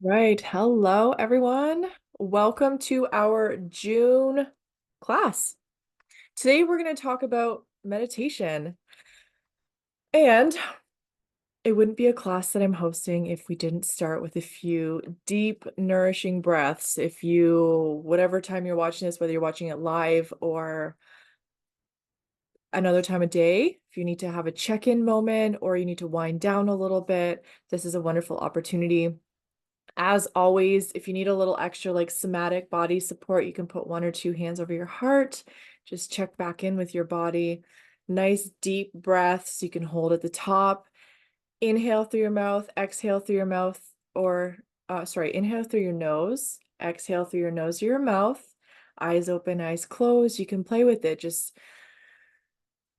Right. Hello, everyone. Welcome to our June class. Today, we're going to talk about meditation. And it wouldn't be a class that I'm hosting if we didn't start with a few deep, nourishing breaths. Whatever time you're watching this, whether you're watching it live or another time of day, if you need to have a check-in moment or you need to wind down a little bit, this is a wonderful opportunity. As always, if you need a little extra like somatic body support, you can put one or two hands over your heart. Just check back in with your body. Nice deep breaths you can hold at the top. Inhale through your mouth, exhale through your mouth, inhale through your nose, exhale through your nose or your mouth. Eyes open, eyes closed. You can play with it. Just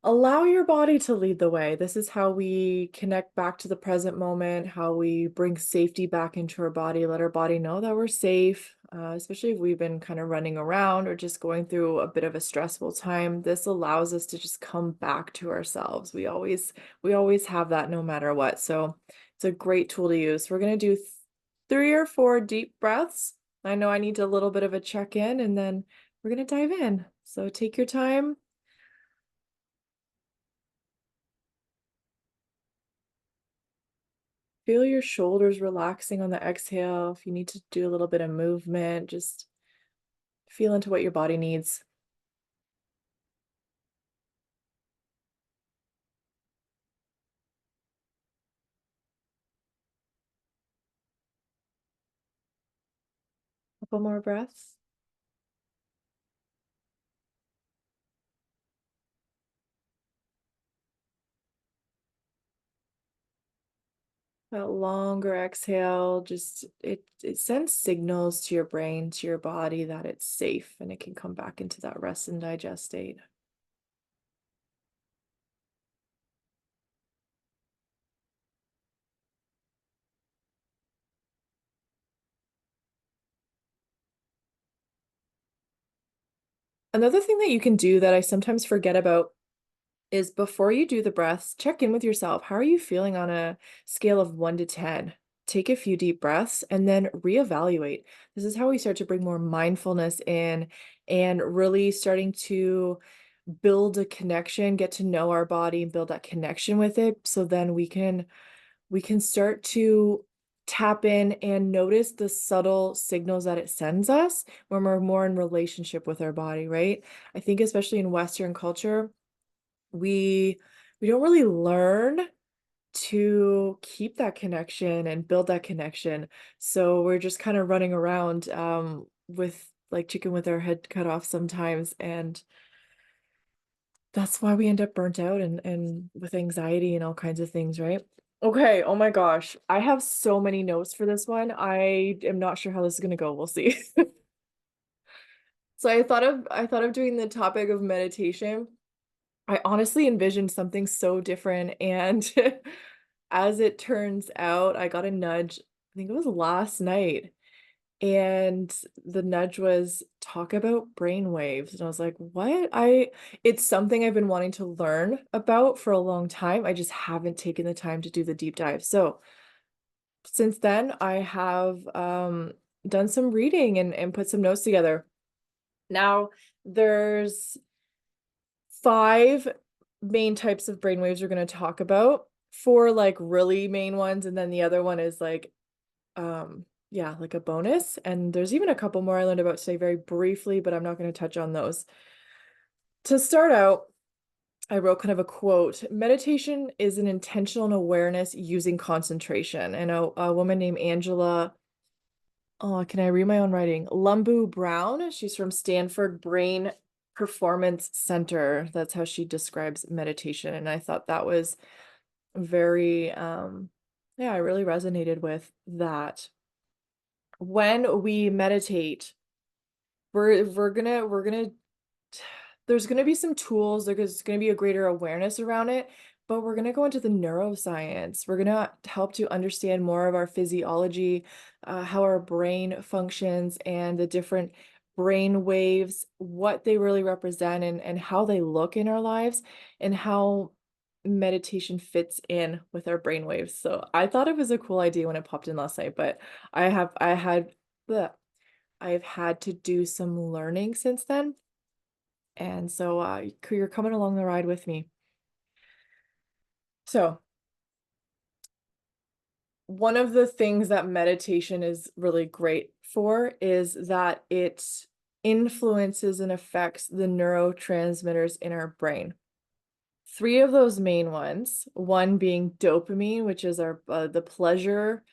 allow your body to lead the way. This is how we connect back to the present moment, how we bring safety back into our body, let our body know that we're safe, especially if we've been kind of running around or just going through a bit of a stressful time. This allows us to just come back to ourselves. We always have that no matter what. So it's a great tool to use. We're going to do 3 or 4 deep breaths. I know I need a little bit of a check-in and then we're going to dive in. So take your time. Feel your shoulders relaxing on the exhale. If you need to do a little bit of movement, just feel into what your body needs. Couple more breaths. That longer exhale, just it sends signals to your brain, to your body that it's safe and it can come back into that rest and digest state. Another thing that you can do that I sometimes forget about is before you do the breaths, check in with yourself. How are you feeling on a scale of 1 to 10? Take a few deep breaths and then reevaluate. This is how we start to bring more mindfulness in and really starting to build a connection, get to know our body and build that connection with it. So then we can start to tap in and notice the subtle signals that it sends us when we're more in relationship with our body, right? I think especially in Western culture, we we don't really learn to keep that connection and build that connection. So we're just kind of running around with like chicken with our head cut off sometimes. And that's why we end up burnt out and with anxiety and all kinds of things, right? Okay, oh my gosh. I have so many notes for this one. I am not sure how this is gonna go. We'll see. So I thought of doing the topic of meditation. I honestly envisioned something so different. And as it turns out, I got a nudge, I think it was last night. And the nudge was talk about brain waves. And I was like, what? It's something I've been wanting to learn about for a long time. I just haven't taken the time to do the deep dive. So since then, I have done some reading and put some notes together. Now, there's 5 main types of brainwaves we're going to talk about. 4 like really main ones, and then the other one is like yeah, like a bonus. And there's even a couple more I learned about today very briefly, but I'm not going to touch on those. To start out, I wrote kind of a quote. Meditation is an intentional awareness using concentration. And a woman named Angela, oh, can I read my own writing? Lumbu Brown. She's from Stanford Brain Performance Center. That's how she describes meditation. And I thought that was very, yeah, I really resonated with that. When we meditate, we're gonna there's gonna be some tools, there's gonna be a greater awareness around it, but we're gonna go into the neuroscience. We're gonna help to understand more of our physiology, how our brain functions and the different brain waves, what they really represent and how they look in our lives and how meditation fits in with our brainwaves. So I thought it was a cool idea when it popped in last night, but I had bleh, I've had to do some learning since then. And so you're coming along the ride with me. So one of the things that meditation is really great for is that it influences and affects the neurotransmitters in our brain. Three of those main ones, one being dopamine, which is our the pleasure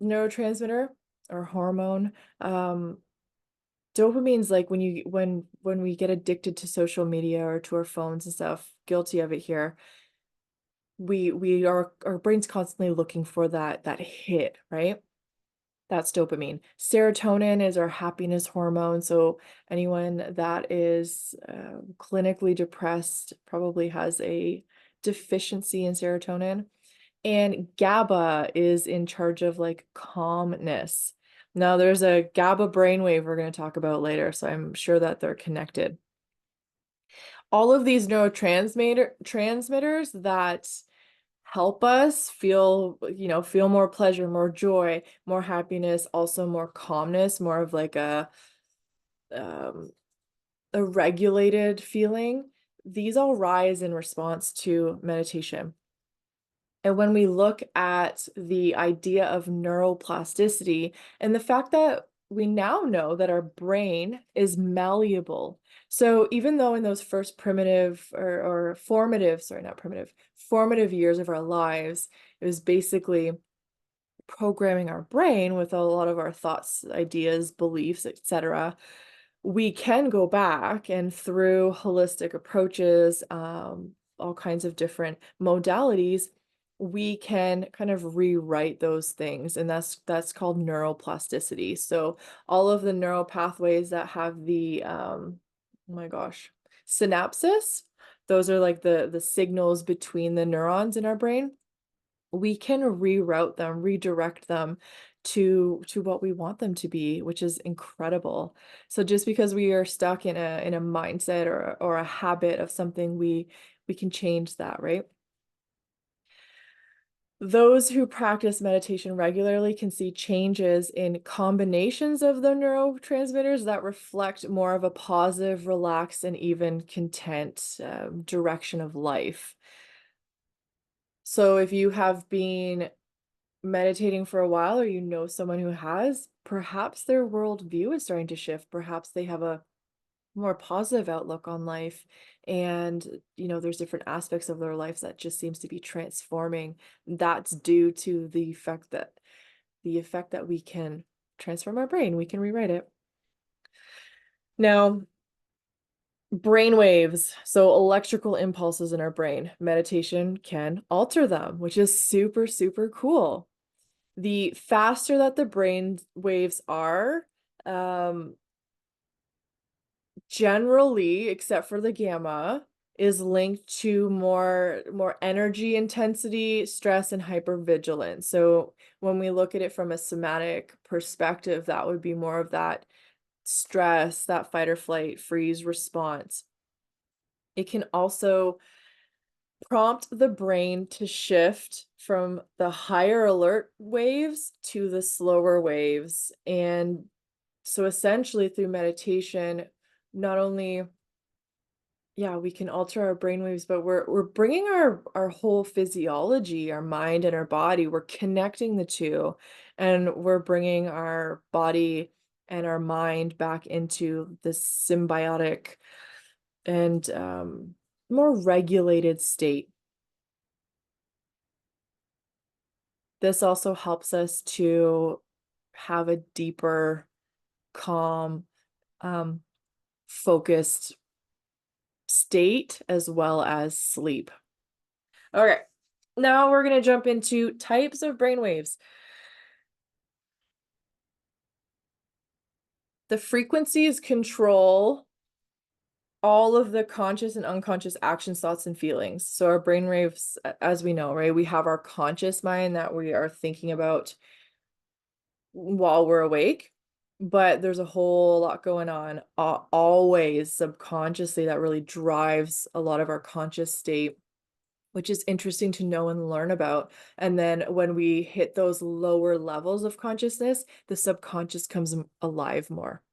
neurotransmitter or hormone. Um, Dopamine's like when we get addicted to social media or to our phones and stuff, guilty of it here. We are our brain's constantly looking for that hit, right? That's dopamine. Serotonin is our happiness hormone. So anyone that is clinically depressed probably has a deficiency in serotonin. And GABA is in charge of like calmness. Now, there's a GABA brainwave we're going to talk about later, so I'm sure that they're connected. All of these transmitters that help us feel, feel more pleasure, more joy, more happiness, also more calmness, more of like um, a regulated feeling. These all rise in response to meditation. And when we look at the idea of neuroplasticity and the fact that we now know that our brain is malleable. So even though in those first primitive or formative, sorry, not primitive, formative years of our lives, it was basically programming our brain with a lot of our thoughts, ideas, beliefs, etc. We can go back and through holistic approaches, all kinds of different modalities, we can kind of rewrite those things, and that's called neuroplasticity. So all of the neural pathways that have the oh my gosh, synapses, those are like the signals between the neurons in our brain. We can reroute them, redirect them to what we want them to be, which is incredible. So just because we are stuck in a mindset or a habit of something, we can change that, right? Those who practice meditation regularly can see changes in combinations of the neurotransmitters that reflect more of a positive, relaxed, and even content direction of life. So if you have been meditating for a while or you know someone who has, perhaps their worldview is starting to shift. Perhaps they have a more positive outlook on life. And, there's different aspects of their lives that just seems to be transforming. That's due to the effect that we can transform our brain. We can rewrite it. Now, brain waves, so electrical impulses in our brain, meditation can alter them, which is super, super cool. The faster that the brain waves are, generally, except for the gamma, is linked to more energy intensity, stress, and hypervigilance. So when we look at it from a somatic perspective, that would be more of that stress, that fight or flight, freeze response. It can also prompt the brain to shift from the higher alert waves to the slower waves. And so essentially through meditation, not only, yeah, we can alter our brainwaves, but we're bringing our whole physiology, our mind and our body, we're connecting the two, and we're bringing our body and our mind back into this symbiotic and more regulated state. This also helps us to have a deeper, calm, um, focused state as well as sleep. Okay, now we're going to jump into types of brainwaves. The frequencies control all of the conscious and unconscious actions, thoughts, and feelings. So our brainwaves, as we know, right, we have our conscious mind that we are thinking about while we're awake, but there's a whole lot going on always subconsciously that really drives a lot of our conscious state. which is interesting to know and learn about. And then when we hit those lower levels of consciousness, the subconscious comes alive more.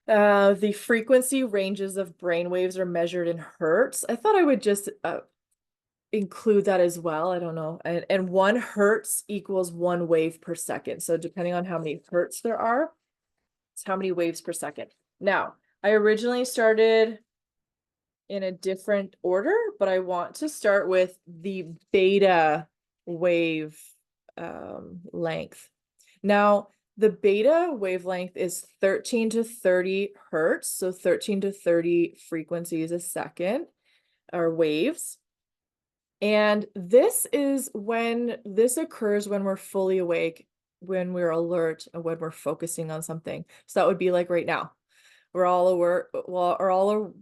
The frequency ranges of brain waves are measured in hertz. I thought I would just include that as well. I don't know. And 1 hertz equals 1 wave per second. So depending on how many hertz there are, it's how many waves per second. Now, I originally started in a different order, but I want to start with the beta wave length. Now, the beta wavelength is 13 to 30 hertz, so 13 to 30 frequencies a second, or waves. And this occurs when we're fully awake, when we're alert, and when we're focusing on something. So that would be like right now. We're all aware, well,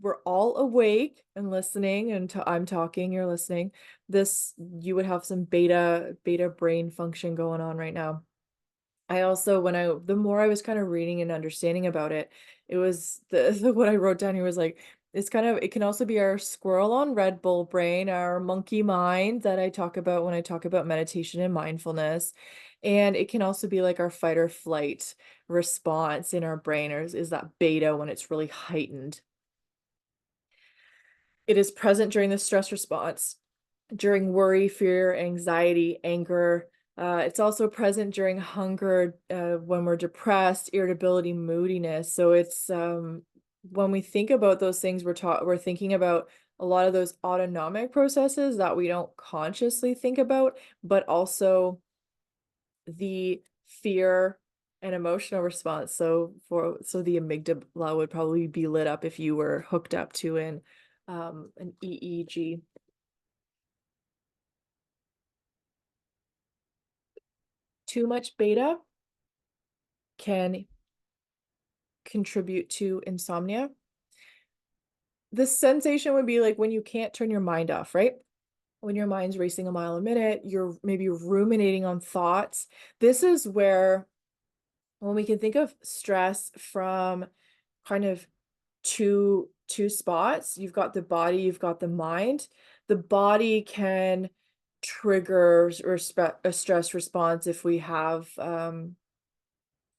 we're all awake and listening, and I'm talking, you're listening. You would have some beta brain function going on right now. I also, the more I was kind of reading and understanding about it, it was what I wrote down here was like, it can also be our squirrel on Red Bull brain, our monkey mind that I talk about when I talk about meditation and mindfulness. And it can also be like our fight or flight response in our brain, or is that beta when it's really heightened. It is present during the stress response, during worry, fear, anxiety, anger. It's also present during hunger, when we're depressed, irritability, moodiness. So it's when we think about those things, we're thinking about a lot of those autonomic processes that we don't consciously think about, but also the fear and emotional response. So the amygdala would probably be lit up if you were hooked up to an EEG. Too much beta can contribute to insomnia. The sensation would be like when you can't turn your mind off, right? When your mind's racing a mile a minute, you're maybe ruminating on thoughts. This is where, when we can think of stress from kind of two spots, you've got the body, you've got the mind. The body can trigger a stress response if we have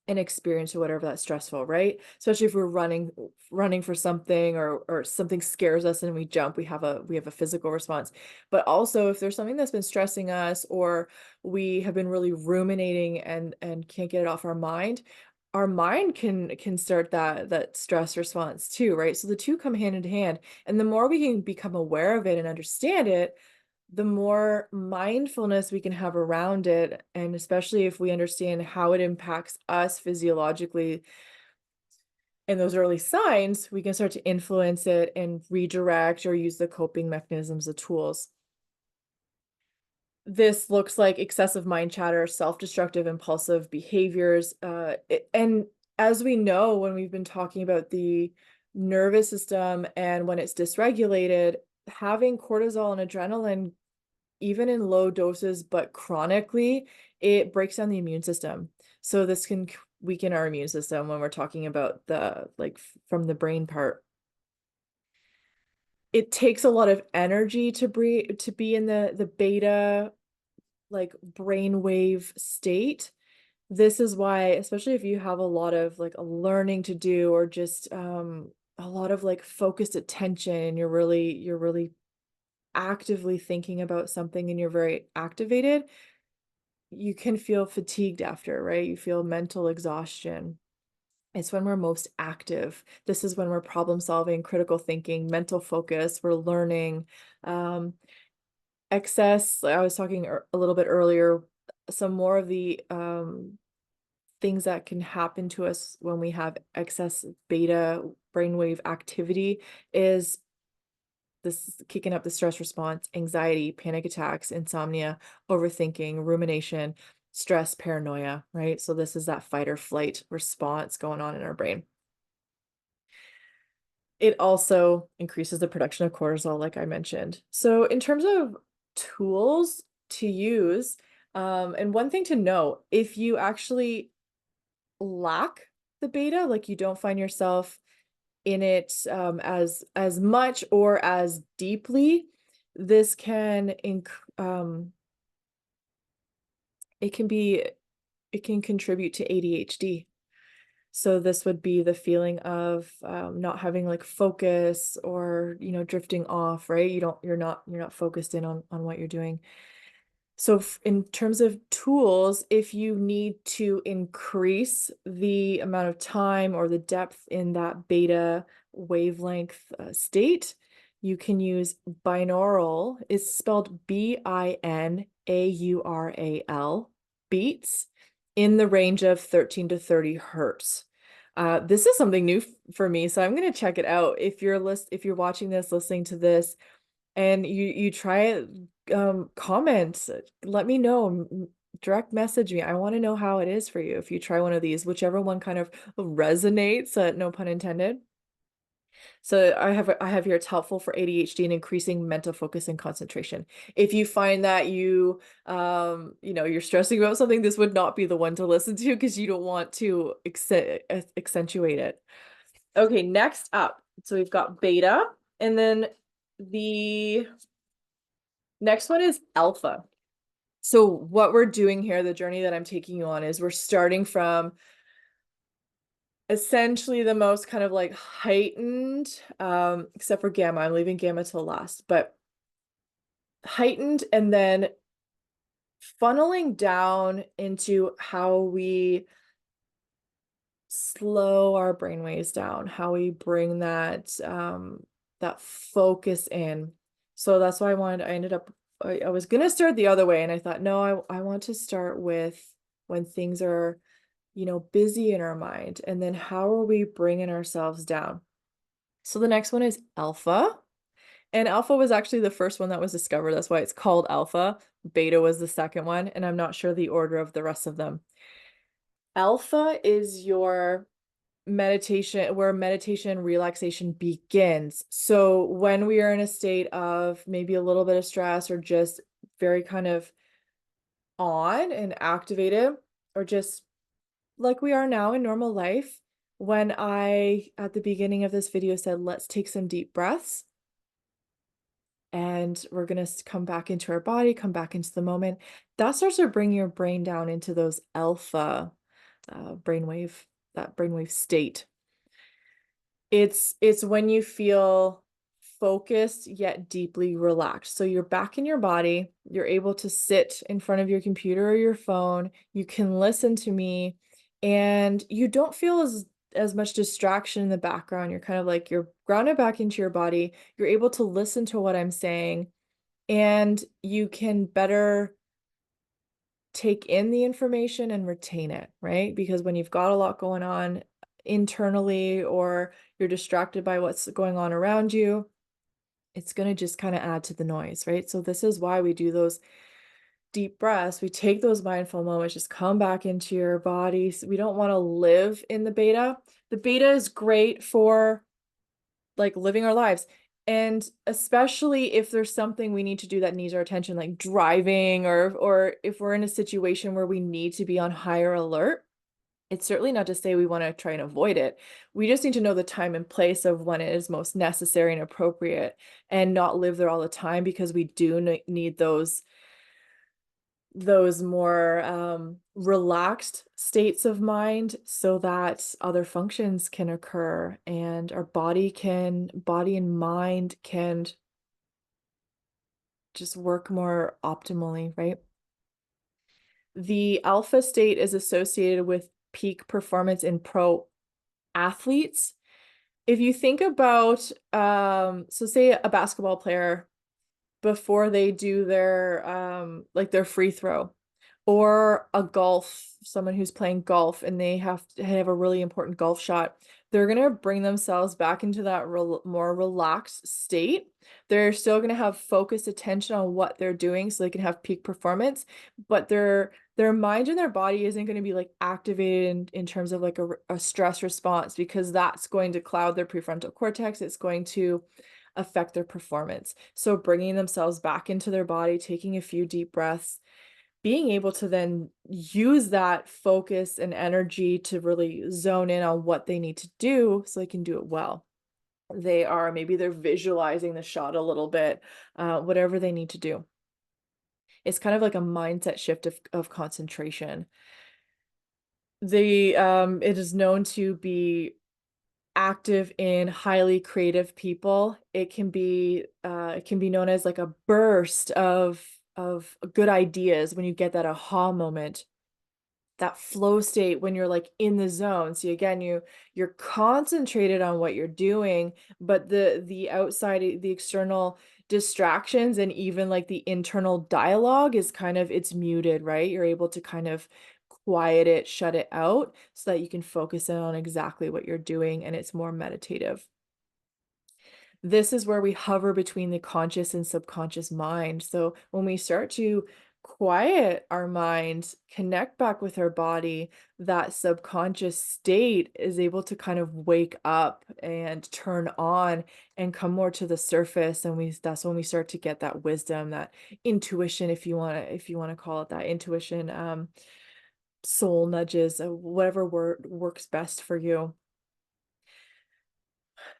an experience or whatever that's stressful, right? Especially if we're running for something, or something scares us and we jump, we have a physical response. But also if there's something that's been stressing us, or we have been really ruminating and can't get it off our mind can start that stress response too, right? So the two come hand in hand. And the more we can become aware of it and understand it, the more mindfulness we can have around it. And especially if we understand how it impacts us physiologically and those early signs, we can start to influence it and redirect or use the coping mechanisms, the tools. This looks like excessive mind chatter, self-destructive, impulsive behaviors. And as we know, when we've been talking about the nervous system and when it's dysregulated, having cortisol and adrenaline, even in low doses, but chronically, it breaks down the immune system. So this can weaken our immune system when we're talking about from the brain part. It takes a lot of energy to be in the beta, like brainwave state. This is why, especially if you have a lot of like a learning to do, or just a lot of like focused attention, you're really actively thinking about something and you're very activated, you can feel fatigued after, right? You feel mental exhaustion. It's when we're most active. This is when we're problem solving, critical thinking, mental focus, we're learning. Um, Excess, I was talking a little bit earlier, some more of the things that can happen to us when we have excess beta brainwave activity is this kicking up the stress response, anxiety, panic attacks, insomnia, overthinking, rumination, stress, paranoia, right? So this is that fight or flight response going on in our brain. It also increases the production of cortisol, like I mentioned. So in terms of tools to use, and one thing to know, if you actually lack the beta, like you don't find yourself in it as much or as deeply, this can it can be it can contribute to ADHD. So this would be the feeling of not having like focus or drifting off, right? You're not focused in on what you're doing. So in terms of tools, if you need to increase the amount of time or the depth in that beta wavelength state, you can use binaural. It's spelled BINAURAL, beats, in the range of 13 to 30 hertz. This is something new for me, so I'm going to check it out. If you're watching this, listening to this, and you try it, comment, let me know, direct message me. I want to know how it is for you if you try one of these, whichever one kind of resonates, no pun intended. So I have here, it's helpful for ADHD and increasing mental focus and concentration. If you find that you're stressing about something, this would not be the one to listen to because you don't want to accentuate it. Okay, next up. So we've got beta, and then the next one is alpha. So what we're doing here, the journey that I'm taking you on, is we're starting from essentially the most kind of like heightened, except for gamma. I'm leaving gamma till last, but heightened, and then funneling down into how we slow our brain waves down, how we bring that focus in. So that's why I was gonna start the other way, and I thought, no, I want to start with when things are, busy in our mind, and then how are we bringing ourselves down? So the next one is alpha, and alpha was actually the first one that was discovered. That's why it's called alpha. Beta was the second one, and I'm not sure the order of the rest of them. Alpha is your meditation, where meditation and relaxation begins. So when we are in a state of maybe a little bit of stress or just very kind of on and activated, or just like we are now in normal life, when I, at the beginning of this video, said, let's take some deep breaths, and we're going to come back into our body, come back into the moment, that starts to bring your brain down into those alpha brainwave, that brainwave state. It's when you feel focused yet deeply relaxed. So you're back in your body, you're able to sit in front of your computer or your phone, you can listen to me, and you don't feel as much distraction in the background. You're kind of like, you're grounded back into your body, you're able to listen to what I'm saying, and you can better take in the information and retain it, right? Because when you've got a lot going on internally, or you're distracted by what's going on around you, it's going to just kind of add to the noise, right? So this is why we do those deep breaths. We take those mindful moments, just come back into your body. So we don't want to live in the beta. The beta is great for like living our lives. And especially if there's something we need to do that needs our attention, like driving, or if we're in a situation where we need to be on higher alert. It's certainly not to say we want to try and avoid it. We just need to know the time and place of when it is most necessary and appropriate, and not live there all the time, because we do need those more relaxed states of mind so that other functions can occur, and our body and mind can just work more optimally, right? The alpha state is associated with peak performance in pro athletes. If you think about, so say a basketball player, before they do their like their free throw, or someone who's playing golf and they have to have a really important golf shot, they're going to bring themselves back into that more relaxed state. They're still going to have focused attention on what they're doing so they can have peak performance, but their mind and their body isn't going to be like activated in terms of like a stress response, because that's going to cloud their prefrontal cortex. It's going to affect their performance. So bringing themselves back into their body, taking a few deep breaths, being able to then use that focus and energy to really zone in on what they need to do so they can do it well. Maybe they're visualizing the shot a little bit, whatever they need to do. It's kind of like a mindset shift of concentration. It is known to be active in highly creative people. It can be known as like a burst of good ideas when you get that aha moment, that flow state when you're like in the zone. See, again, you're concentrated on what you're doing, but the external distractions and even like the internal dialogue is kind of, it's muted, right? You're able to kind of quiet it, shut it out so that you can focus in on exactly what you're doing, and it's more meditative. This is where we hover between the conscious and subconscious mind. So when we start to quiet our mind, connect back with our body, that subconscious state is able to kind of wake up and turn on and come more to the surface. And that's when we start to get that wisdom, that intuition, if you want to call it that, intuition, soul nudges, whatever word works best for you.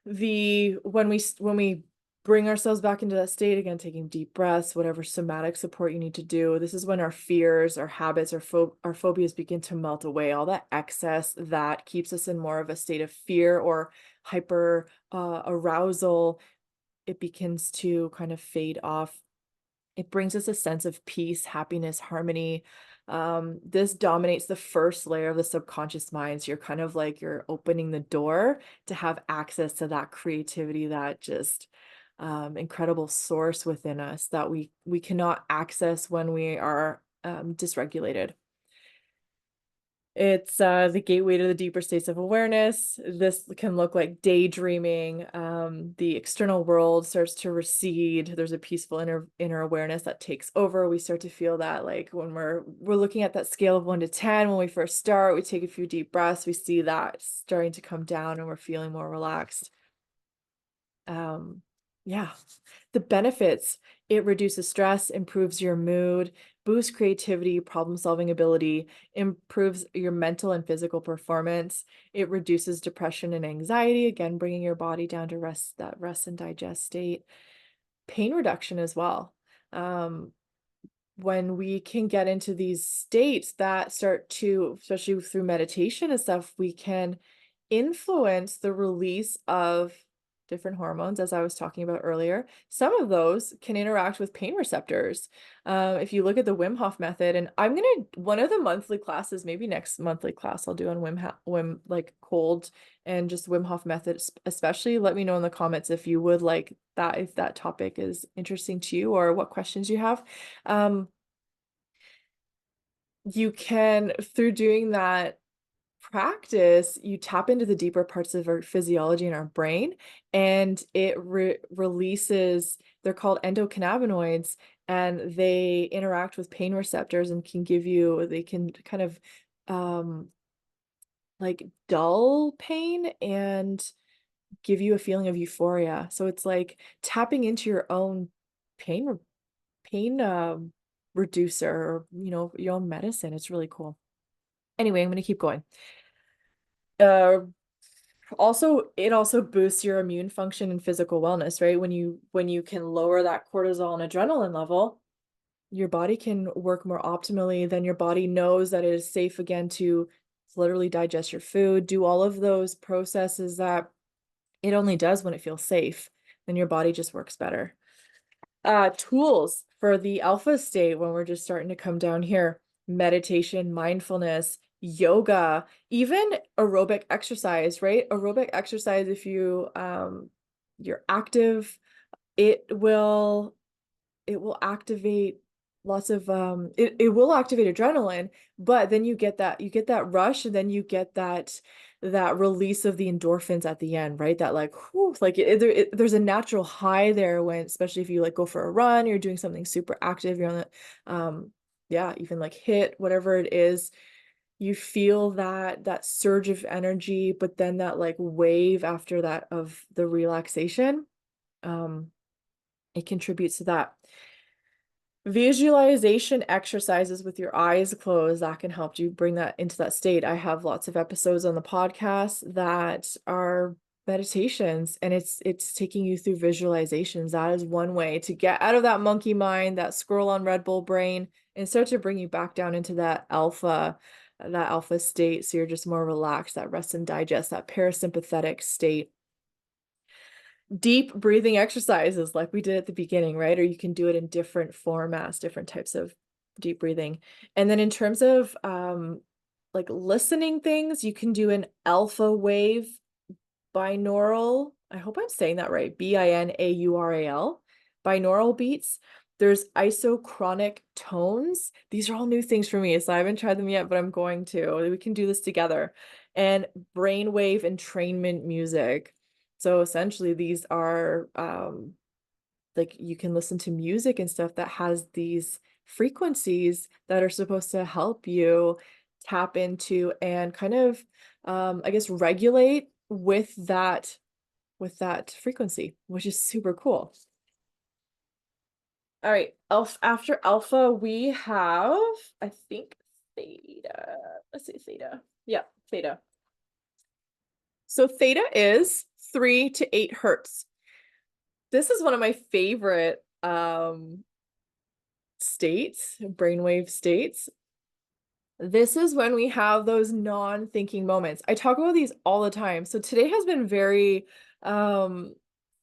When we bring ourselves back into that state again, taking deep breaths, whatever somatic support you need to do, this is when our fears, our habits, our phobias begin to melt away. All that excess that keeps us in more of a state of fear or hyper arousal, it begins to kind of fade off. It brings us a sense of peace, happiness, harmony. This dominates the first layer of the subconscious mind. So you're opening the door to have access to that creativity, that just incredible source within us that we cannot access when we are dysregulated. It's the gateway to the deeper states of awareness. This can look like daydreaming. The external world starts to recede. There's a peaceful inner awareness that takes over. We start to feel that, like when we're looking at that scale of 1 to 10, when we first start, we take a few deep breaths, we see that starting to come down and we're feeling more relaxed. Yeah, the benefits: it reduces stress, improves your mood, boosts creativity, problem-solving ability, improves your mental and physical performance. It reduces depression and anxiety, again, bringing your body down to rest and digest state. Pain reduction as well. When we can get into these states that start to, especially through meditation and stuff, we can influence the release of different hormones, as I was talking about earlier. Some of those can interact with pain receptors. If you look at the Wim Hof method, and one of the monthly classes, maybe next monthly class I'll do on Wim, like cold and just Wim Hof method, especially. Let me know in the comments if you would like that, if that topic is interesting to you or what questions you have. You can, through doing that practice, you tap into the deeper parts of our physiology in our brain, and it releases, they're called endocannabinoids, and they interact with pain receptors and they can kind of like dull pain and give you a feeling of euphoria. So it's like tapping into your own pain reducer, or your own medicine. It's really cool. Anyway, I'm going to keep going. Uh, it also boosts your immune function and physical wellness, right? When you can lower that cortisol and adrenaline level, your body can work more optimally. Then your body knows that it is safe again to literally digest your food, do all of those processes that it only does when it feels safe. Then your body just works better. Tools for the alpha state, when we're just starting to come down here: meditation, mindfulness, yoga, even aerobic exercise, right? Aerobic exercise, if you're active, it will activate lots of it will activate adrenaline, but then you get that rush, and then you get that release of the endorphins at the end, right? That like, whew, like there's a natural high there, when, especially if you like go for a run, you're doing something super active, you're on the yeah, even like hit whatever it is, you feel that surge of energy, but then that like wave after that of the relaxation. It contributes to that. Visualization exercises with your eyes closed, that can help you bring that into that state. I have lots of episodes on the podcast that are meditations, and it's taking you through visualizations. That is one way to get out of that monkey mind, that scroll on Red Bull brain, and start to bring you back down into that alpha state. So you're just more relaxed, that rest and digest, that parasympathetic state. Deep breathing exercises like we did at the beginning, right? Or you can do it in different formats, different types of deep breathing. And then in terms of like listening things, you can do an alpha wave binaural, I hope I'm saying that right, binaural, binaural beats. There's isochronic tones. These are all new things for me, so I haven't tried them yet, but I'm going to. We can do this together. And brainwave entrainment music. So essentially, these are like you can listen to music and stuff that has these frequencies that are supposed to help you tap into and kind of I guess regulate with that frequency, which is super cool. All right, after alpha, we have, I think, theta. Let's see, theta. Yeah, theta. So theta is 3 to 8 hertz. This is one of my favorite states, brainwave states. This is when we have those non-thinking moments. I talk about these all the time. So today has been very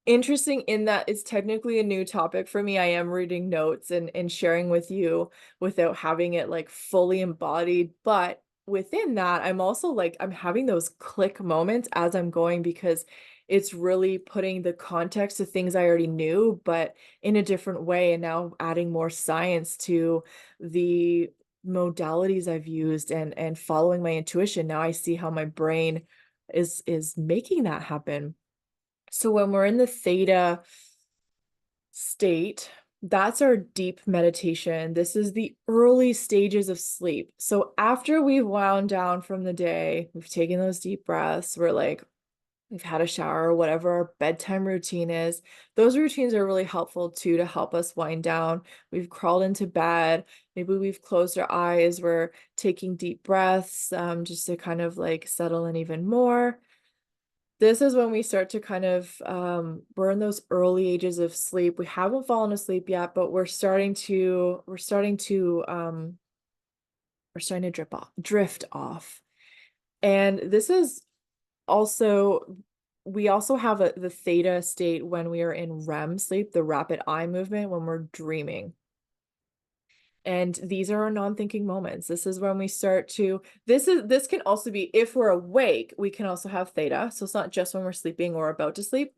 interesting in that it's technically a new topic for me. I am reading notes and sharing with you without having it like fully embodied. But within that, I'm also like, I'm having those click moments as I'm going because it's really putting the context to things I already knew, but in a different way. And now adding more science to the modalities I've used and following my intuition. Now I see how my brain is making that happen. So when we're in the theta state, that's our deep meditation. This is the early stages of sleep. So after we've wound down from the day, we've taken those deep breaths, we're like, we've had a shower, whatever our bedtime routine is. Those routines are really helpful too to help us wind down. We've crawled into bed, maybe we've closed our eyes, we're taking deep breaths just to kind of like settle in even more. This is when we start to kind of we're in those early ages of sleep. We haven't fallen asleep yet, but we're starting to drift off. And this is also, we also have the theta state when we are in REM sleep, the rapid eye movement, when we're dreaming. And these are our non-thinking moments. This is when we start to, this can also be, if we're awake, we can also have theta. So it's not just when we're sleeping or about to sleep.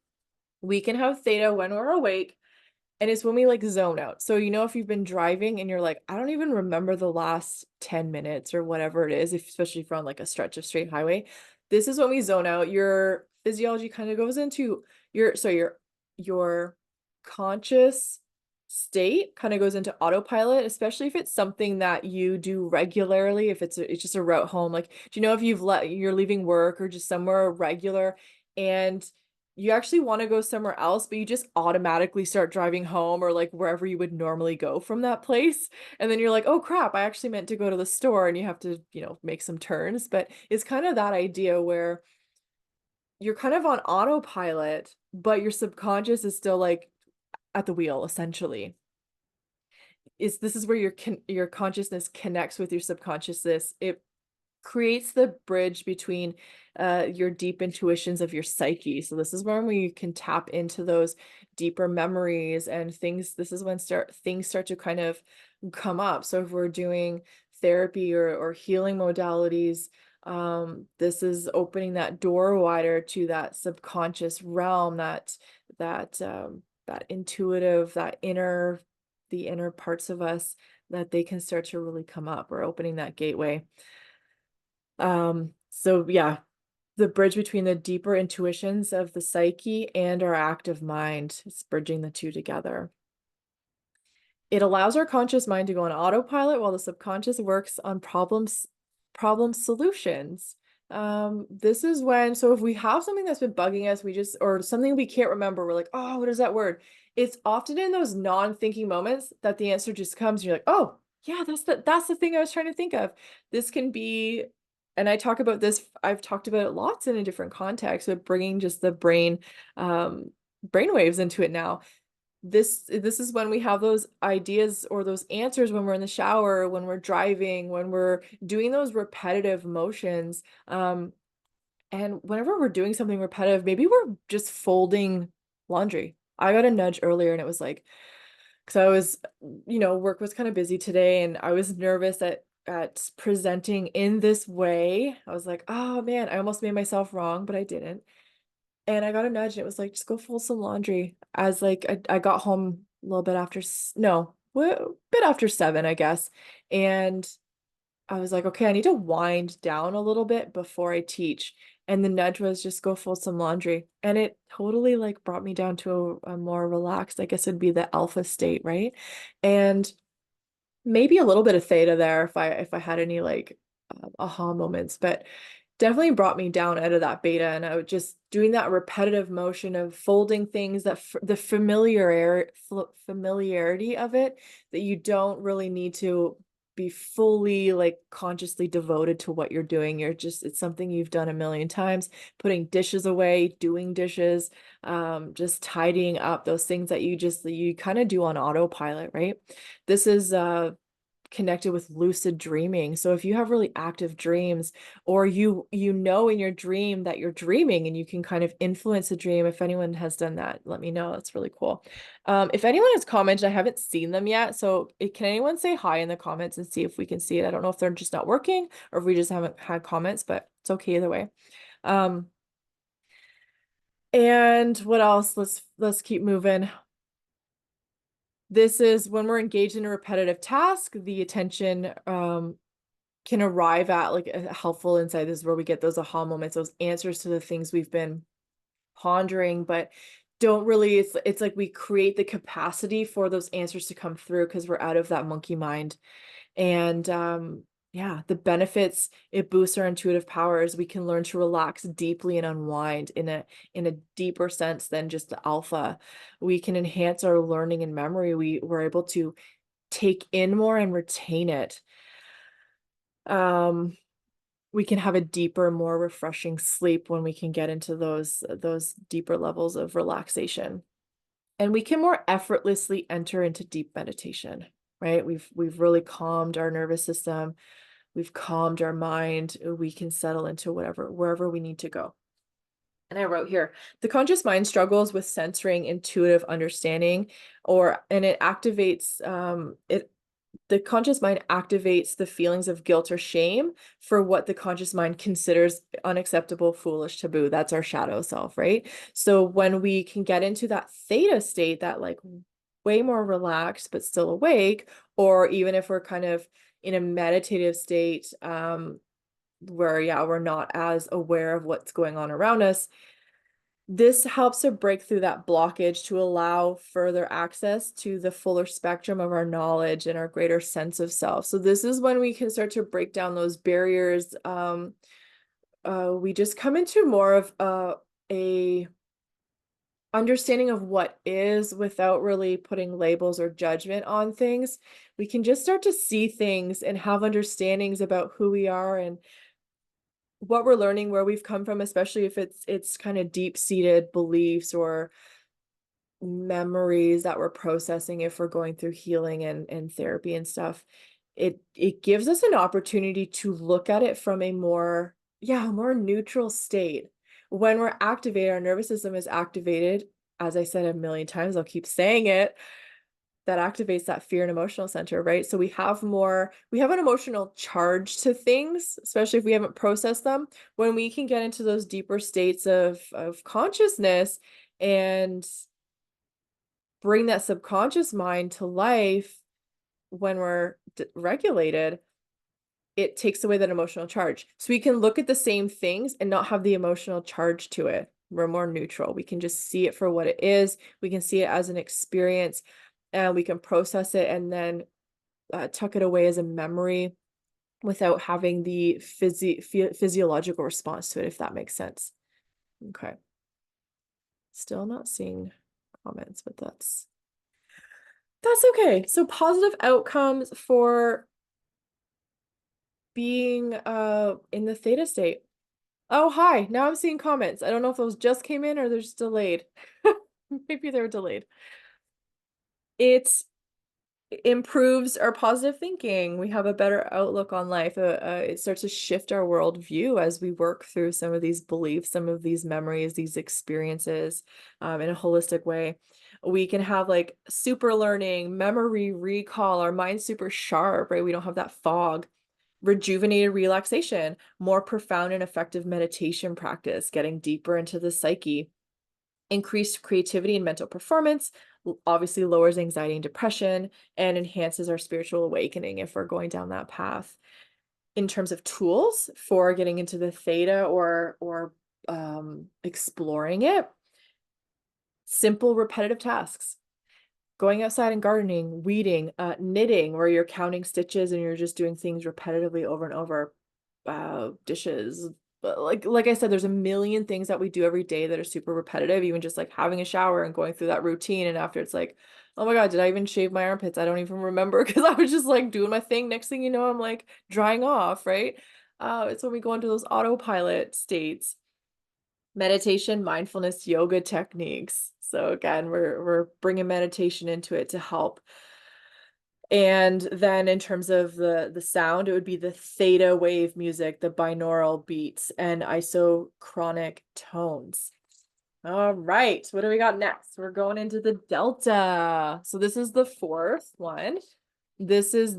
We can have theta when we're awake. And it's when we like zone out. So, you know, if you've been driving and you're like, I don't even remember the last 10 minutes or whatever it is, especially if you're on like a stretch of straight highway, this is when we zone out. Your physiology kind of goes into your conscious state kind of goes into autopilot, especially if it's something that you do regularly. If it's just a route home, like, do you know if you're leaving work or just somewhere regular and you actually want to go somewhere else, but you just automatically start driving home or like wherever you would normally go from that place. And then you're like, oh crap, I actually meant to go to the store and you have to, you know, make some turns. But it's kind of that idea where you're kind of on autopilot, but your subconscious is still like at the wheel, essentially. This is where your consciousness connects with your subconsciousness. It creates the bridge between your deep intuitions of your psyche. So this is when we can tap into those deeper memories and things. This is when things start to kind of come up. So if we're doing therapy or healing modalities, this is opening that door wider to that subconscious realm, that intuitive, the inner parts of us that they can start to really come up. We're opening that gateway. So yeah, the bridge between the deeper intuitions of the psyche and our active mind, it's bridging the two together. It allows our conscious mind to go on autopilot while the subconscious works on problem solutions. This is when, so if we have something that's been bugging us, or something we can't remember, we're like, oh, what is that word? It's often in those non-thinking moments that the answer just comes. And you're like, oh, yeah, that's the thing I was trying to think of. This can be and I talk about this, I've talked about it lots in a different context, but bringing just the brain waves into it now. This is when we have those ideas or those answers when we're in the shower, when we're driving, when we're doing those repetitive motions. And whenever we're doing something repetitive, maybe we're just folding laundry. I got a nudge earlier and it was like, because I was, work was kind of busy today and I was nervous at presenting in this way. I was like, oh man, I almost made myself wrong, but I didn't. And I got a nudge and it was like, just go fold some laundry. As like I got home a little bit after, no, a bit after 7, I guess. And I was like, okay, I need to wind down a little bit before I teach. And the nudge was just go fold some laundry. And it totally like brought me down to a more relaxed, I guess it'd be the alpha state, right? And maybe a little bit of theta there if I had any like aha moments, but definitely brought me down out of that beta. And I was just doing that repetitive motion of folding things, that the familiarity of it, that you don't really need to be fully like consciously devoted to what you're doing. It's something you've done a million times, putting dishes away, doing dishes, just tidying up, those things that you kind of do on autopilot, right? This is connected with lucid dreaming. So if you have really active dreams, or you know in your dream that you're dreaming and you can kind of influence the dream, if anyone has done that, let me know. That's really cool. If anyone has commented, I haven't seen them yet. So can anyone say hi in the comments and see if we can see it? I don't know if they're just not working or if we just haven't had comments, but it's okay either way. And what else? Let's keep moving. This is when we're engaged in a repetitive task, the attention can arrive at like a helpful insight. This is where we get those aha moments, those answers to the things we've been pondering, but don't really, it's like we create the capacity for those answers to come through because we're out of that monkey mind. And yeah, the benefits, it boosts our intuitive powers. We can learn to relax deeply and unwind in a deeper sense than just the alpha. We can enhance our learning and memory. We're able to take in more and retain it. We can have a deeper, more refreshing sleep when we can get into those deeper levels of relaxation. And we can more effortlessly enter into deep meditation, right? We've really calmed our nervous system. We've calmed our mind. We can settle into wherever we need to go. And I wrote here, the conscious mind struggles with censoring intuitive understanding, and it activates the conscious mind activates the feelings of guilt or shame for what the conscious mind considers unacceptable, foolish, taboo. That's our shadow self, right? So when we can get into that theta state, that like way more relaxed but still awake, or even if we're kind of in a meditative state, where yeah, we're not as aware of what's going on around us, this helps to break through that blockage to allow further access to the fuller spectrum of our knowledge and our greater sense of self. So this is when we can start to break down those barriers. We just come into more of a understanding of what is without really putting labels or judgment on things. We can just start to see things and have understandings about who we are and what we're learning, where we've come from, especially if it's kind of deep-seated beliefs or memories that we're processing if we're going through healing and therapy and stuff. It gives us an opportunity to look at it from a more neutral state. When we're activated, our nervous system is activated, as I said a million times, I'll keep saying it, that activates that fear and emotional center, right? So we have an emotional charge to things, especially if we haven't processed them. When we can get into those deeper states of consciousness and bring that subconscious mind to life when we're regulated, it takes away that emotional charge. So we can look at the same things and not have the emotional charge to it. We're more neutral. We can just see it for what it is. We can see it as an experience, and we can process it and then tuck it away as a memory without having the physiological response to it, if that makes sense. Okay. Still not seeing comments, but that's okay. So positive outcomes for being in the theta state. Oh, hi. Now I'm seeing comments. I don't know if those just came in or they're just delayed. Maybe they're delayed. It's improves our positive thinking. We have a better outlook on life. It starts to shift our worldview as we work through some of these beliefs, some of these memories, these experiences in a holistic way. We can have like super learning, memory recall, our mind's super sharp, right? We don't have that fog. Rejuvenated relaxation, more profound and effective meditation practice, getting deeper into the psyche. Increased creativity and mental performance obviously lowers anxiety and depression and enhances our spiritual awakening if we're going down that path. In terms of tools for getting into the theta or exploring it, simple repetitive tasks. Going outside and gardening, weeding, knitting, where you're counting stitches and you're just doing things repetitively over and over, dishes. But like I said, there's a million things that we do every day that are super repetitive, even just like having a shower and going through that routine. And after it's like, oh my God, did I even shave my armpits? I don't even remember because I was just like doing my thing. Next thing you know, I'm like drying off, right? It's when we go into those autopilot states. Meditation, mindfulness, yoga techniques. So again, we're bringing meditation into it to help. And then in terms of the sound, it would be the theta wave music, the binaural beats, and isochronic tones. All right, what do we got next? We're going into the delta. So this is the fourth one. This is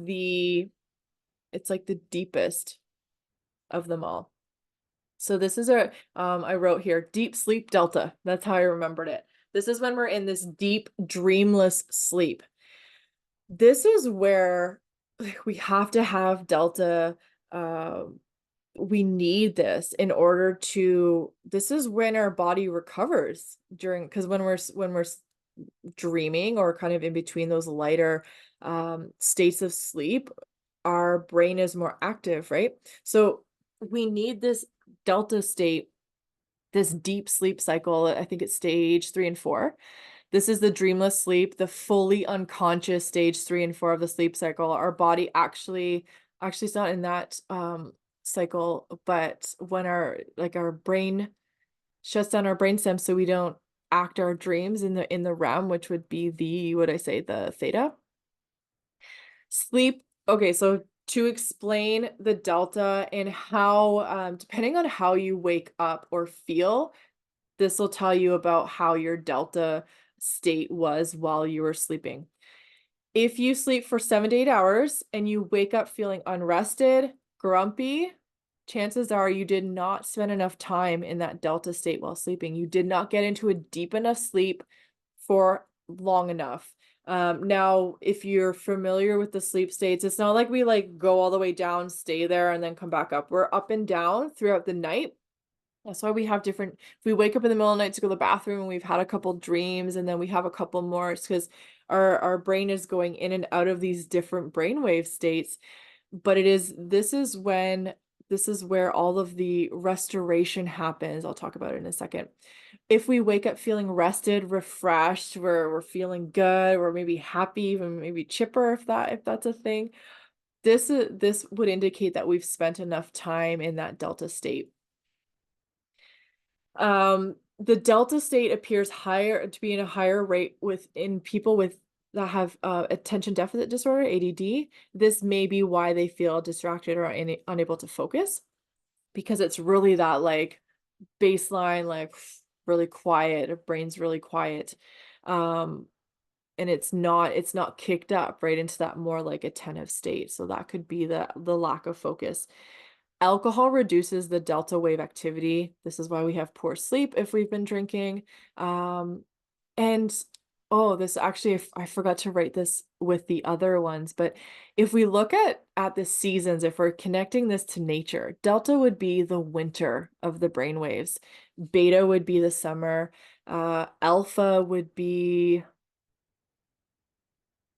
it's like the deepest of them all. So this is I wrote here, deep sleep delta. That's how I remembered it. This is when we're in this deep, dreamless sleep. This is where we have to have delta. We need this in order to, this is when our body recovers during, because when we're dreaming or kind of in between those lighter states of sleep, our brain is more active, right? So we need this delta state, this deep sleep cycle. I think it's stage 3 and 4. This is the dreamless sleep, the fully unconscious stage 3 and 4 of the sleep cycle. Our body actually it's not in that cycle, but when our brain shuts down our brainstem so we don't act our dreams in the REM, which would be the theta. Sleep. Okay, so to explain the delta and how, depending on how you wake up or feel, this will tell you about how your delta state was while you were sleeping. If you sleep for 7 to 8 hours and you wake up feeling unrested, grumpy, chances are you did not spend enough time in that delta state while sleeping. You did not get into a deep enough sleep for long enough. Now, if you're familiar with the sleep states, it's not like we like go all the way down, stay there, and then come back up. We're up and down throughout the night. That's why we have different, if we wake up in the middle of the night to go to the bathroom and we've had a couple dreams and then we have a couple more, it's because our brain is going in and out of these different brainwave states. But this is where all of the restoration happens. I'll talk about it in a second. If we wake up feeling rested, refreshed, we're feeling good, we're maybe happy, even maybe chipper if that's a thing. This would indicate that we've spent enough time in that delta state. The delta state appears higher to be in a higher rate in people that have attention deficit disorder, ADD. This may be why they feel distracted or unable to focus, because it's really that like baseline, like really quiet, our brain's really quiet. And it's not kicked up right into that more like attentive state. So that could be the lack of focus. Alcohol reduces the delta wave activity. This is why we have poor sleep if we've been drinking. And oh, this actually, I forgot to write this with the other ones, but if we look at the seasons, if we're connecting this to nature, delta would be the winter of the brain waves. Beta would be the summer. Alpha would be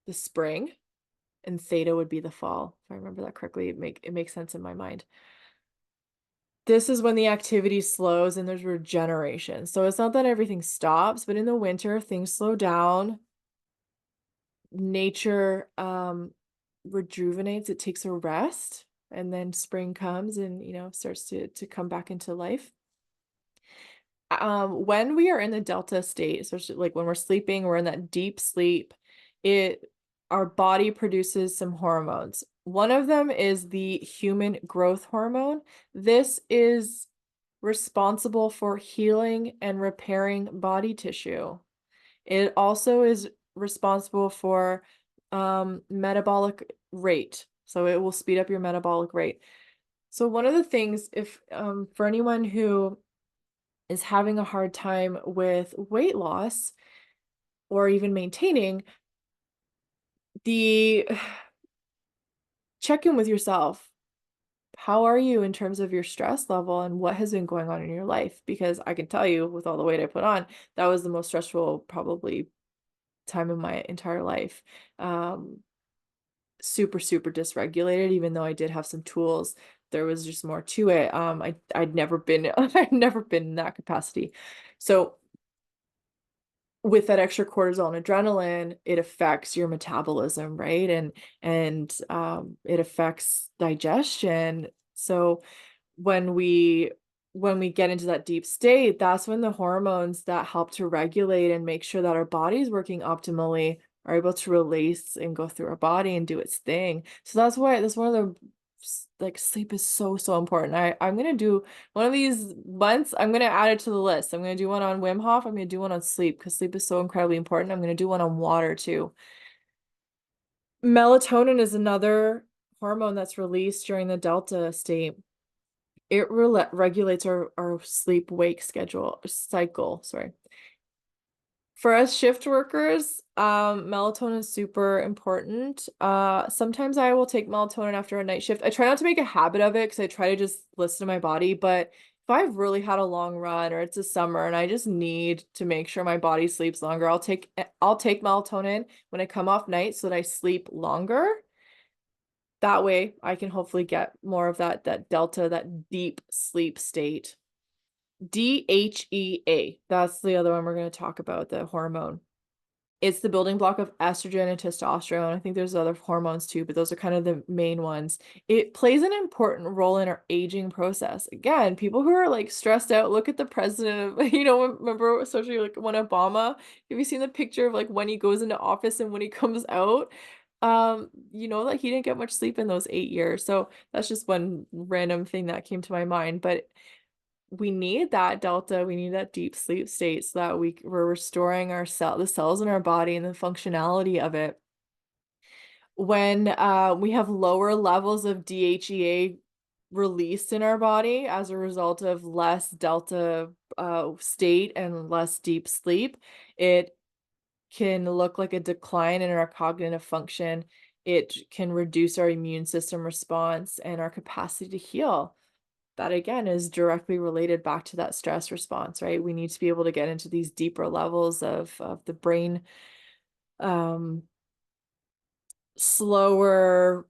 the spring, and theta would be the fall. If I remember that correctly, it makes sense in my mind. This is when the activity slows and there's regeneration. So it's not that everything stops, but in the winter, things slow down. Nature rejuvenates, it takes a rest, and then spring comes and, starts to come back into life. When we are in the delta state, especially like when we're sleeping, we're in that deep sleep, it our body produces some hormones. One of them is the human growth hormone. This is responsible for healing and repairing body tissue. It also is responsible for metabolic rate. So it will speed up your metabolic rate. So one of the things, if for anyone who is having a hard time with weight loss or even maintaining, the check in with yourself. How are you in terms of your stress level and what has been going on in your life? Because I can tell you, with all the weight I put on, that was the most stressful probably time of my entire life. Um, Super, super dysregulated, even though I did have some tools. There was just more to it. I'd never been I'd never been in that capacity. So with that extra cortisol and adrenaline, it affects your metabolism, right? And it affects digestion. So when we get into that deep state, that's when the hormones that help to regulate and make sure that our body's working optimally are able to release and go through our body and do its thing. So that's one of the like sleep is so, so important. I'm gonna do one of these months, I'm gonna add it to the list. I'm gonna do one on Wim Hof. I'm gonna do one on sleep because sleep is so incredibly important. I'm gonna do one on water too. Melatonin is another hormone that's released during the delta state. It regulates our sleep wake schedule cycle, sorry. For us shift workers, melatonin is super important. Sometimes I will take melatonin after a night shift. I try not to make a habit of it because I try to just listen to my body. But if I've really had a long run or it's a summer and I just need to make sure my body sleeps longer, I'll take melatonin when I come off night so that I sleep longer. That way I can hopefully get more of that delta, that deep sleep state. DHEA, that's the other one we're going to talk about, the hormone. It's the building block of estrogen and testosterone. I think there's other hormones too, but those are kind of the main ones. It plays an important role in our aging process. Again, people who are like stressed out, look at the president of, remember, especially like when Obama, have you seen the picture of like when he goes into office and when he comes out? Like he didn't get much sleep in those 8 years. So that's just one random thing that came to my mind. But we need that delta, we need that deep sleep state so that we're restoring the cells in our body and the functionality of it. When we have lower levels of DHEA released in our body as a result of less delta state and less deep sleep, it can look like a decline in our cognitive function. It can reduce our immune system response and our capacity to heal. That again is directly related back to that stress response, right? We need to be able to get into these deeper levels of the brain, um, slower,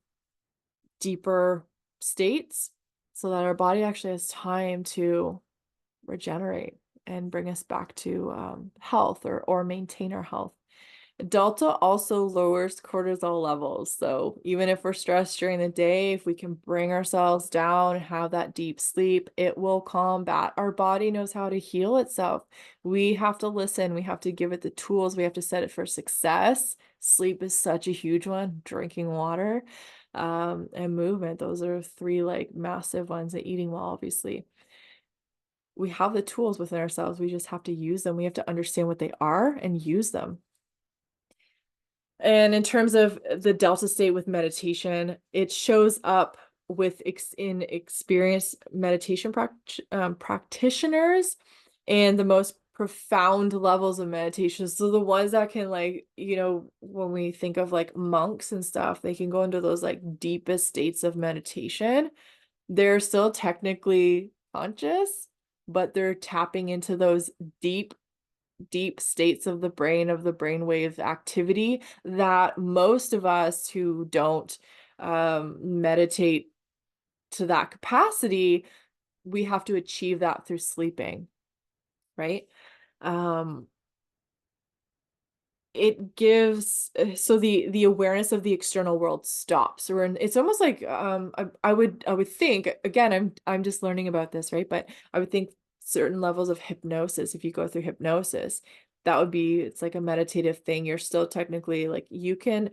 deeper states so that our body actually has time to regenerate and bring us back to health or maintain our health. Delta also lowers cortisol levels. So even if we're stressed during the day, if we can bring ourselves down, have that deep sleep, it will combat. Our body knows how to heal itself. We have to listen. We have to give it the tools. We have to set it for success. Sleep is such a huge one. Drinking water, and movement. Those are three like massive ones. And eating well, obviously. We have the tools within ourselves. We just have to use them. We have to understand what they are and use them. And in terms of the delta state with meditation, it shows up in experienced meditation practitioners and the most profound levels of meditation. So the ones that can when we think of like monks and stuff, they can go into those like deepest states of meditation. They're still technically conscious, but they're tapping into those deep states of the brainwave activity that most of us who don't meditate to that capacity, we have to achieve that through sleeping, right? Um, it gives so the awareness of the external world stops. Or it's almost like I would think, again, I'm just learning about this, right? But I would think certain levels of hypnosis, if you go through hypnosis, that would be, it's like a meditative thing. You're still technically like, you can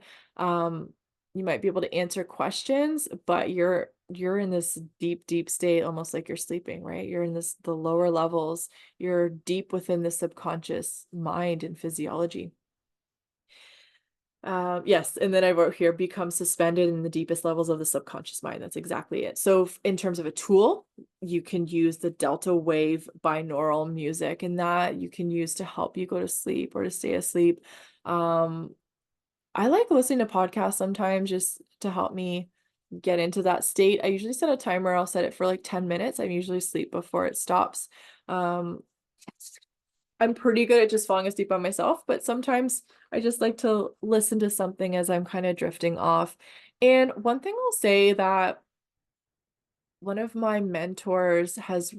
you might be able to answer questions, but you're in this deep state, almost like you're sleeping, right? You're in this, the lower levels, you're deep within the subconscious mind and physiology. Yes, and then I wrote here, become suspended in the deepest levels of the subconscious mind. That's exactly it. So in terms of a tool, you can use the delta wave binaural music, and that you can use to help you go to sleep or to stay asleep. Um, I like listening to podcasts sometimes just to help me get into that state. I usually set a timer. I'll set it for like 10 minutes. I'm usually asleep before it stops. Um, I'm pretty good at just falling asleep by myself, but sometimes I just like to listen to something as I'm kind of drifting off. And one thing I'll say that one of my mentors has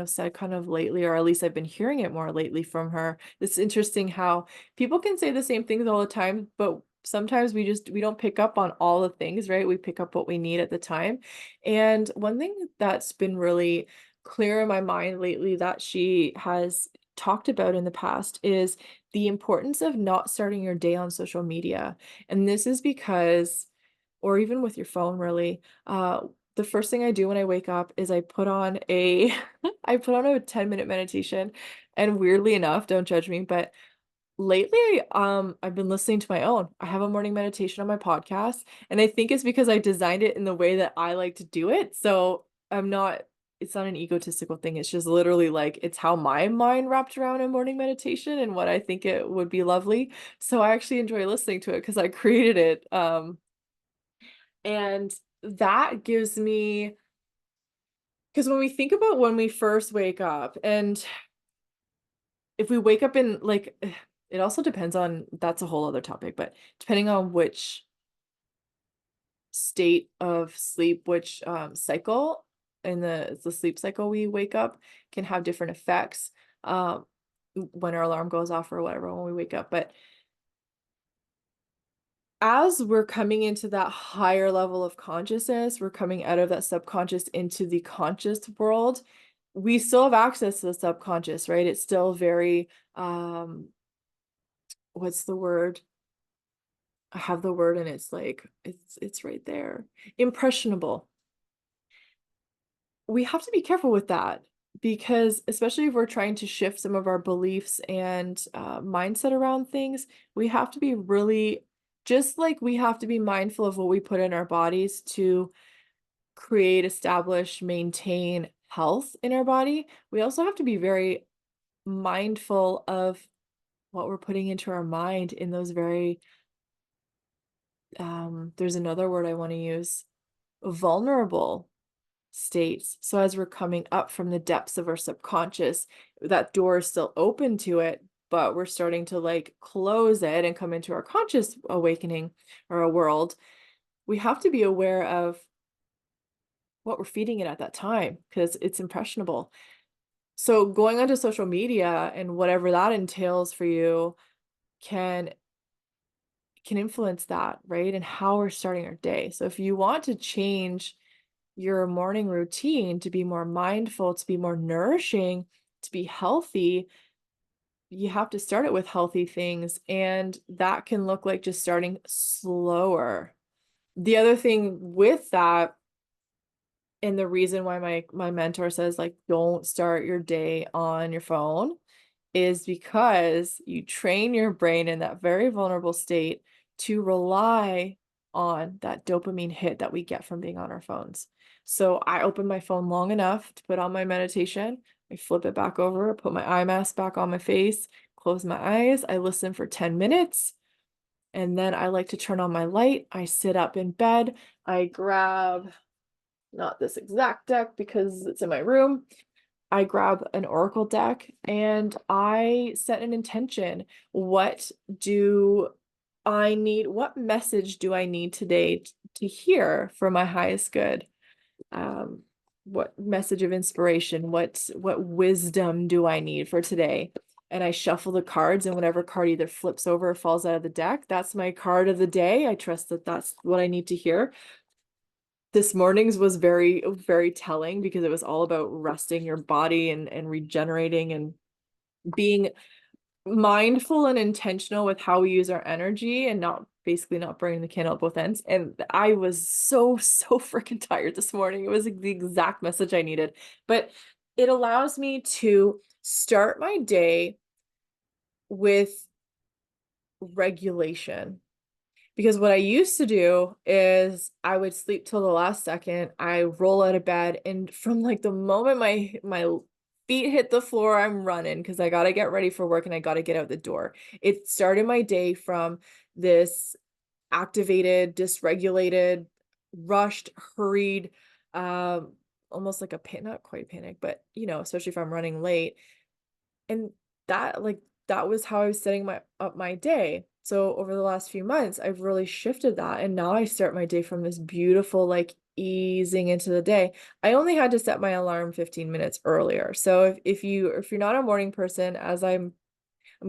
said kind of lately, or at least I've been hearing it more lately from her. It's interesting how people can say the same things all the time, but sometimes we don't pick up on all the things, right? We pick up what we need at the time. And one thing that's been really clear in my mind lately that she has talked about in the past is the importance of not starting your day on social media. And this is because, or even with your phone really, the first thing I do when I wake up is I put on a I put on a 10-minute meditation. And weirdly enough, don't judge me, but lately I've been listening to my own. I have a morning meditation on my podcast, and I think it's because I designed it in the way that I like to do it. So I'm not, it's not an egotistical thing. It's just literally like it's how my mind wrapped around a morning meditation and what I think it would be lovely. So I actually enjoy listening to it because I created it. And that gives me, because when we think about when we first wake up, and if we wake up in like, it also depends on, that's a whole other topic, but depending on which state of sleep, which cycle in the sleep cycle we wake up, can have different effects when our alarm goes off or whatever when we wake up. But as we're coming into that higher level of consciousness, we're coming out of that subconscious into the conscious world. We still have access to the subconscious, right? It's still very, what's the word? I have the word and it's like, it's right there. Impressionable. We have to be careful with that because especially if we're trying to shift some of our beliefs and mindset around things, we have to be really, just like we have to be mindful of what we put in our bodies to create, establish, maintain health in our body. We also have to be very mindful of what we're putting into our mind in those very, there's another word I want to use, vulnerable states. So as we're coming up from the depths of our subconscious, that door is still open to it, but we're starting to like close it and come into our conscious awakening or a world. We have to be aware of what we're feeding it at that time because it's impressionable. So going onto social media and whatever that entails for you can influence that, right? And how we're starting our day. So if you want to change your morning routine to be more mindful, to be more nourishing, to be healthy, you have to start it with healthy things. And that can look like just starting slower. The other thing with that, and the reason why my mentor says like don't start your day on your phone, is because you train your brain in that very vulnerable state to rely on that dopamine hit that we get from being on our phones. So I open my phone long enough to put on my meditation. I flip it back over, put my eye mask back on my face, close my eyes. I listen for 10 minutes. And then I like to turn on my light. I sit up in bed. I grab, not this exact deck because it's in my room, I grab an oracle deck and I set an intention. What do I need? What message do I need today to hear for my highest good? What message of inspiration? What wisdom do I need for today? and I shuffle the cards, and whatever card either flips over or falls out of the deck, that's my card of the day. I trust that that's what I need to hear. This morning's was very, very telling because it was all about resting your body and regenerating and being mindful and intentional with how we use our energy and not basically not burning the candle at both ends. And I was so freaking tired this morning. It was the exact message I needed. But it allows me to start my day with regulation. Because what I used to do is I would sleep till the last second. I roll out of bed, and from like the moment my feet hit the floor, I'm running because I got to get ready for work and I got to get out the door. It started my day from this activated, dysregulated, rushed, hurried, um, almost like a not quite panic, but especially if I'm running late. And that like that was how I was setting my day. So over the last few months, I've really shifted that. And now I start my day from this beautiful, like easing into the day. I only had to set my alarm 15 minutes earlier. So if you're not a morning person, as I'm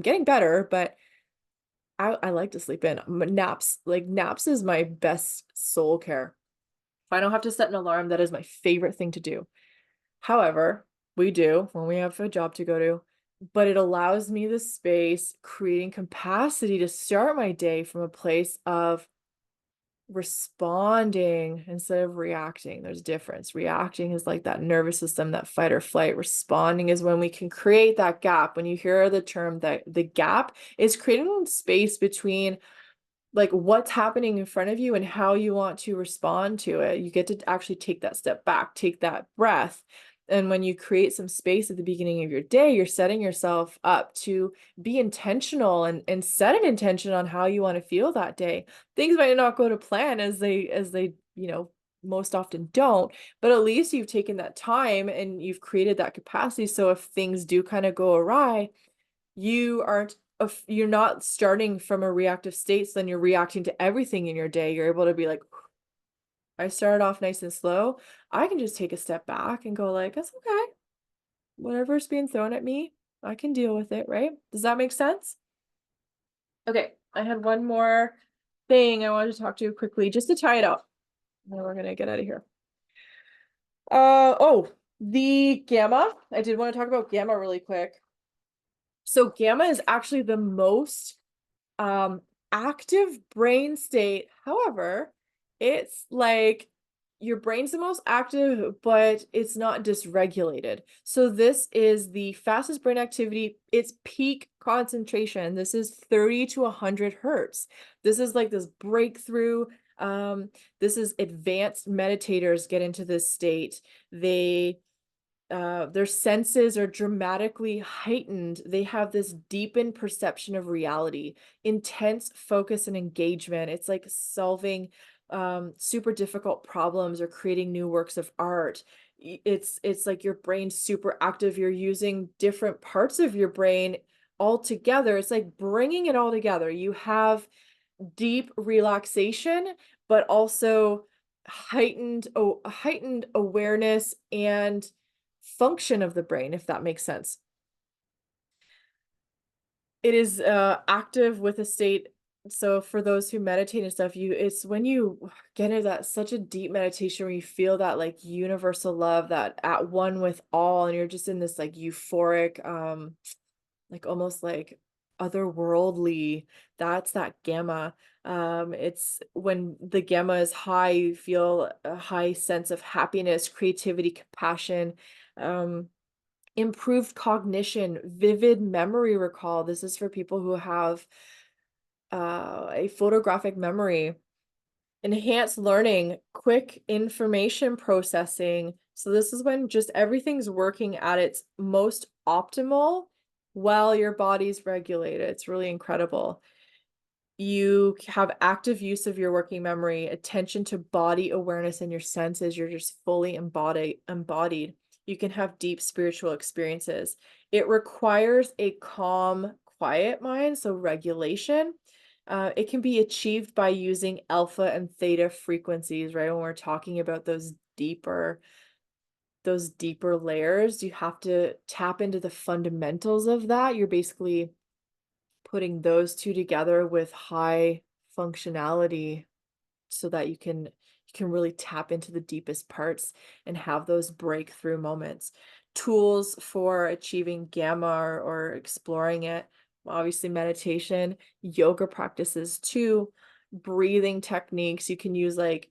getting better, but I like to sleep in. Naps is my best soul care. If I don't have to set an alarm, that is my favorite thing to do. However, we do when we have a job to go to, but it allows me the space, creating capacity to start my day from a place of responding instead of reacting. There's a difference. Reacting is like that nervous system, that fight or flight. Responding is when we can create that gap. When you hear the term that the gap is creating space between like what's happening in front of you and how you want to respond to it. You get to actually take that step back, take that breath. And when you create some space at the beginning of your day, you're setting yourself up to be intentional and set an intention on how you want to feel that day. Things might not go to plan as they most often don't, but at least you've taken that time and you've created that capacity. So if things do kind of go awry, you're not starting from a reactive state, so then you're reacting to everything in your day. You're able to be like, I started off nice and slow. I can just take a step back and go like, that's okay. Whatever's being thrown at me, I can deal with it, right? Does that make sense? Okay, I had one more thing I wanted to talk to you quickly just to tie it up. Then we're gonna get out of here. Oh, the gamma. I did want to talk about gamma really quick. So gamma is actually the most um active brain state. However, it's like your brain's the most active, but it's not dysregulated. So this is the fastest brain activity. It's peak concentration. This is 30 to 100 hertz. This is like this breakthrough. This is advanced meditators get into this state. Their senses are dramatically heightened. They have this deepened perception of reality, intense focus and engagement. It's like solving super difficult problems or creating new works of art. It's like your brain's super active. You're using different parts of your brain all together. It's like bringing it all together. You have deep relaxation, but also heightened awareness and function of the brain, if that makes sense. It is active with a state. So for those who meditate and stuff, it's when you get into that such a deep meditation where you feel that like universal love, that at one with all, and you're just in this like euphoric, like almost like otherworldly. That's that gamma. It's when the gamma is high, you feel a high sense of happiness, creativity, compassion, um, improved cognition, vivid memory recall. This is for people who have a photographic memory, enhanced learning, quick information processing. So this is when just everything's working at its most optimal while your body's regulated. It's really incredible. You have active use of your working memory, attention to body awareness and your senses. You're just fully embodied. You can have deep spiritual experiences. It requires a calm, quiet mind, so regulation. It can be achieved by using alpha and theta frequencies, right? When we're talking about those deeper those deeper layers, you have to tap into the fundamentals of that. You're basically putting those 2 together with high functionality so that you can really tap into the deepest parts and have those breakthrough moments. Tools for achieving gamma or exploring it, well, obviously meditation, yoga practices too, breathing techniques. You can use like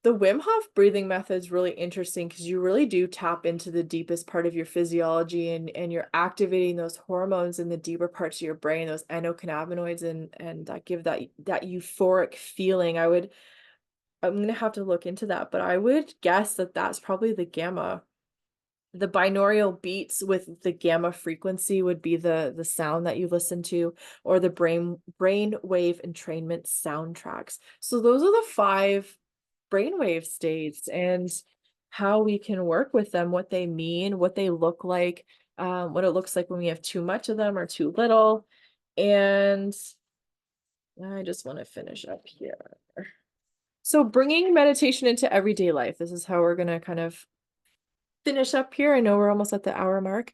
the Wim Hof breathing method is really interesting because you really do tap into the deepest part of your physiology and you're activating those hormones in the deeper parts of your brain, those endocannabinoids and that give that euphoric feeling. I'm gonna have to look into that, but I would guess that that's probably the gamma. The binaural beats with the gamma frequency would be the sound that you listen to, or the brain wave entrainment soundtracks. So those are the 5 brainwave states and how we can work with them, what they mean, what they look like, what it looks like when we have too much of them or too little. And I just want to finish up here. So bringing meditation into everyday life, this is how we're going to kind of finish up here. I know we're almost at the hour mark.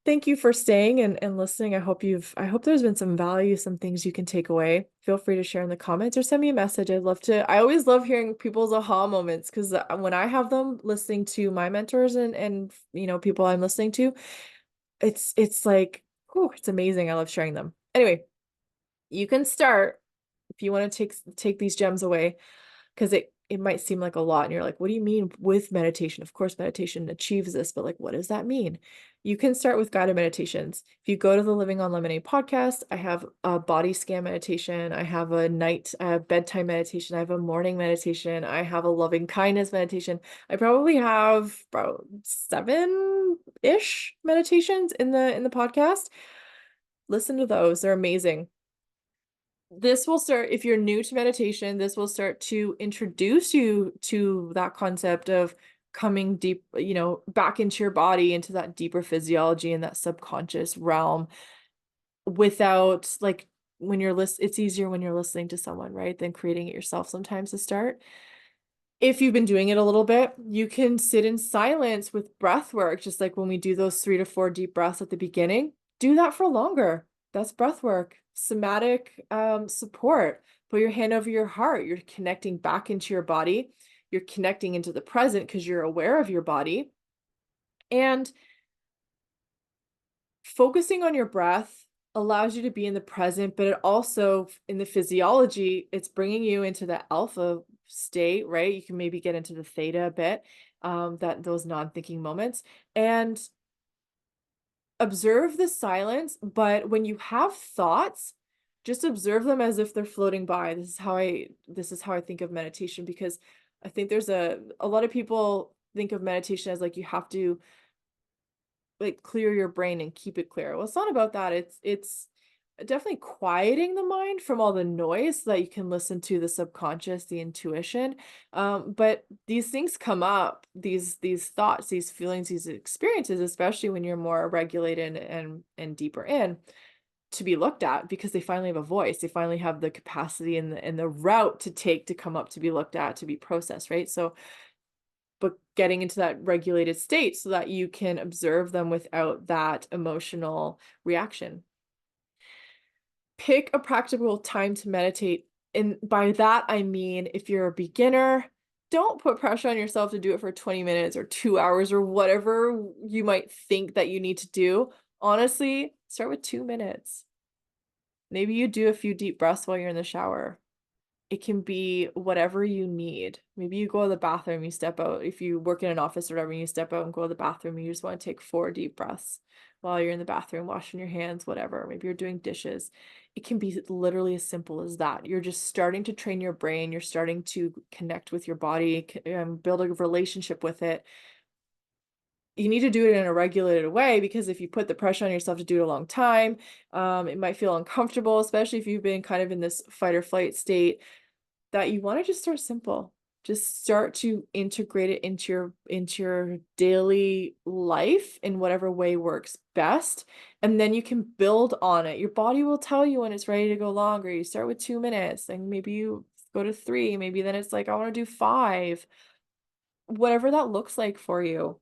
Thank you for staying and listening. I hope there's been some value, some things you can take away. Feel free to share in the comments or send me a message. I always love hearing people's aha moments because when I have them listening to my mentors and people I'm listening to, it's like, oh, it's amazing. I love sharing them. Anyway, you can start if you want to take these gems away because it might seem like a lot and you're like, what do you mean with meditation? Of course meditation achieves this, but like what does that mean? You can start with guided meditations. If you go to the Living on Lemonade podcast, I have a body scan meditation, I have a bedtime meditation, I have a morning meditation, I have a loving kindness meditation. I probably have about 7-ish meditations in the podcast. Listen to those, they're amazing. This will start, if you're new to meditation, this will start to introduce you to that concept of coming deep, back into your body, into that deeper physiology and that subconscious realm without like it's easier when you're listening to someone, right? Than creating it yourself sometimes to start. If you've been doing it a little bit, you can sit in silence with breath work, just like when we do those 3 to 4 deep breaths at the beginning. Do that for longer. That's breath work. Somatic support. Put your hand over your heart. You're connecting back into your body. You're connecting into the present because you're aware of your body. And focusing on your breath allows you to be in the present, but it also, in the physiology, it's bringing you into the alpha state, right? You can maybe get into the theta a bit, that those non-thinking moments, and observe the silence. But when you have thoughts, just observe them as if they're floating by. This is how I think of meditation, because I think there's a lot of people think of meditation as like you have to like clear your brain and keep it clear. Well, it's not about that. It's definitely quieting the mind from all the noise so that you can listen to the subconscious, the intuition. But these things come up, these thoughts, these feelings, these experiences, especially when you're more regulated and deeper in, to be looked at because they finally have a voice. They finally have the capacity and the route to take to come up to be looked at, to be processed, right? So but getting into that regulated state so that you can observe them without that emotional reaction. Pick a practical time to meditate. And by that, I mean, if you're a beginner, don't put pressure on yourself to do it for 20 minutes or 2 hours or whatever you might think that you need to do. Honestly, start with 2 minutes. Maybe you do a few deep breaths while you're in the shower. It can be whatever you need. Maybe you go to the bathroom, you step out. If you work in an office or whatever, you step out and go to the bathroom, you just want to take 4 deep breaths while you're in the bathroom, washing your hands, whatever. Maybe you're doing dishes. It can be literally as simple as that. You're just starting to train your brain. You're starting to connect with your body, build a relationship with it. You need to do it in a regulated way, because if you put the pressure on yourself to do it a long time, it might feel uncomfortable, especially if you've been kind of in this fight or flight state, that you want to just start simple. Just start to integrate it into your daily life in whatever way works best. And then you can build on it. Your body will tell you when it's ready to go longer. You start with 2 minutes, and maybe you go to 3, maybe then it's like, I want to do 5, whatever that looks like for you.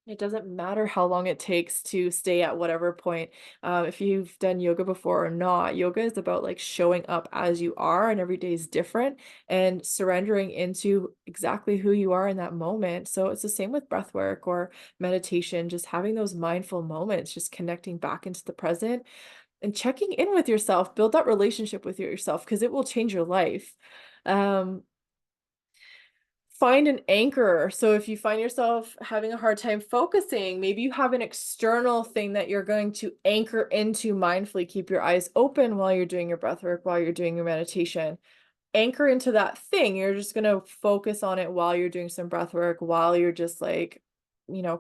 It doesn't matter how long it takes to stay at whatever point. If you've done yoga before or not, yoga is about like showing up as you are, and every day is different, and surrendering into exactly who you are in that moment. So it's the same with breath work or meditation, just having those mindful moments, just connecting back into the present and checking in with yourself. Build that relationship with yourself because it will change your life. Um, Find an anchor. So if you find yourself having a hard time focusing, maybe you have an external thing that you're going to anchor into mindfully. Keep your eyes open while you're doing your breath work, while you're doing your meditation. Anchor into that thing. You're just going to focus on it while you're doing some breath work, while you're just like,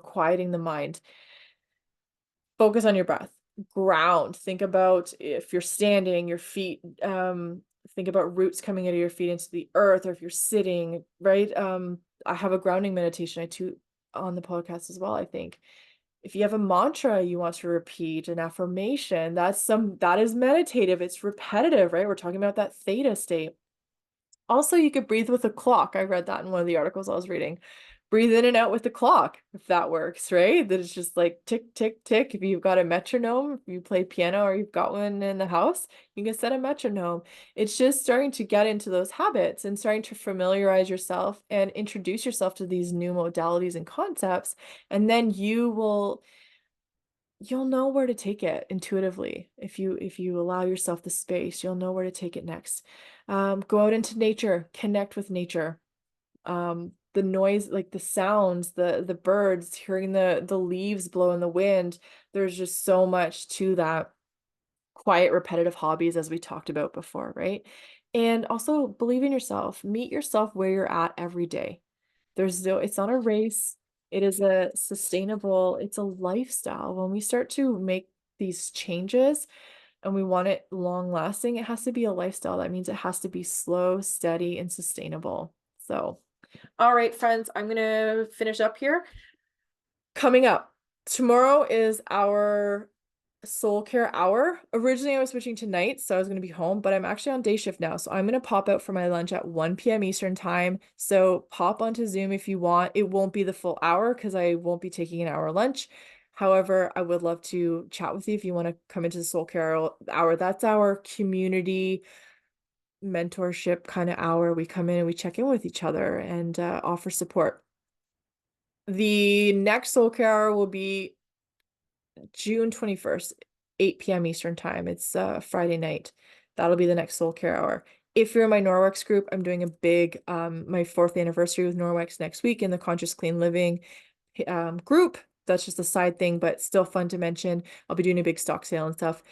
quieting the mind. Focus on your breath. Ground. Think about if you're standing, your feet, think about roots coming out of your feet into the earth, or if you're sitting, right? I have a grounding meditation I do on the podcast as well, I think. If you have a mantra you want to repeat, an affirmation, that is meditative. It's repetitive, right? We're talking about that theta state. Also, you could breathe with a clock. I read that in one of the articles I was reading. Breathe in and out with the clock, if that works, right? That it's just like tick, tick, tick. If you've got a metronome, if you play piano or you've got one in the house, you can set a metronome. It's just starting to get into those habits and starting to familiarize yourself and introduce yourself to these new modalities and concepts. And then you'll know where to take it intuitively. If you allow yourself the space, you'll know where to take it next. Go out into nature, connect with nature. The noise, like the sounds, the birds, hearing the leaves blow in the wind. There's just so much to that. Quiet, repetitive hobbies, as we talked about before, right? And also believe in yourself. Meet yourself where you're at every day. It's not a race. It is it's a lifestyle. When we start to make these changes and we want it long lasting, it has to be a lifestyle. That means it has to be slow, steady, and sustainable. So, all right, friends, I'm gonna finish up here. Coming up, tomorrow is our soul care hour. Originally, I was switching to nights, so I was going to be home, but I'm actually on day shift now. So I'm going to pop out for my lunch at 1 p.m. Eastern time. So pop onto Zoom if you want. It won't be the full hour because I won't be taking an hour lunch. However, I would love to chat with you if you want to come into the soul care hour. That's our community mentorship kind of hour. We come in and we check in with each other and offer support. The next soul care hour will be June 21st, 8 p.m. Eastern time. It's Friday night. That'll be the next soul care hour. If you're in my Norwex group, I'm doing a big my 4th anniversary with Norwex next week in the Conscious Clean Living group. That's just a side thing, but still fun to mention. I'll be doing a big stock sale and stuff.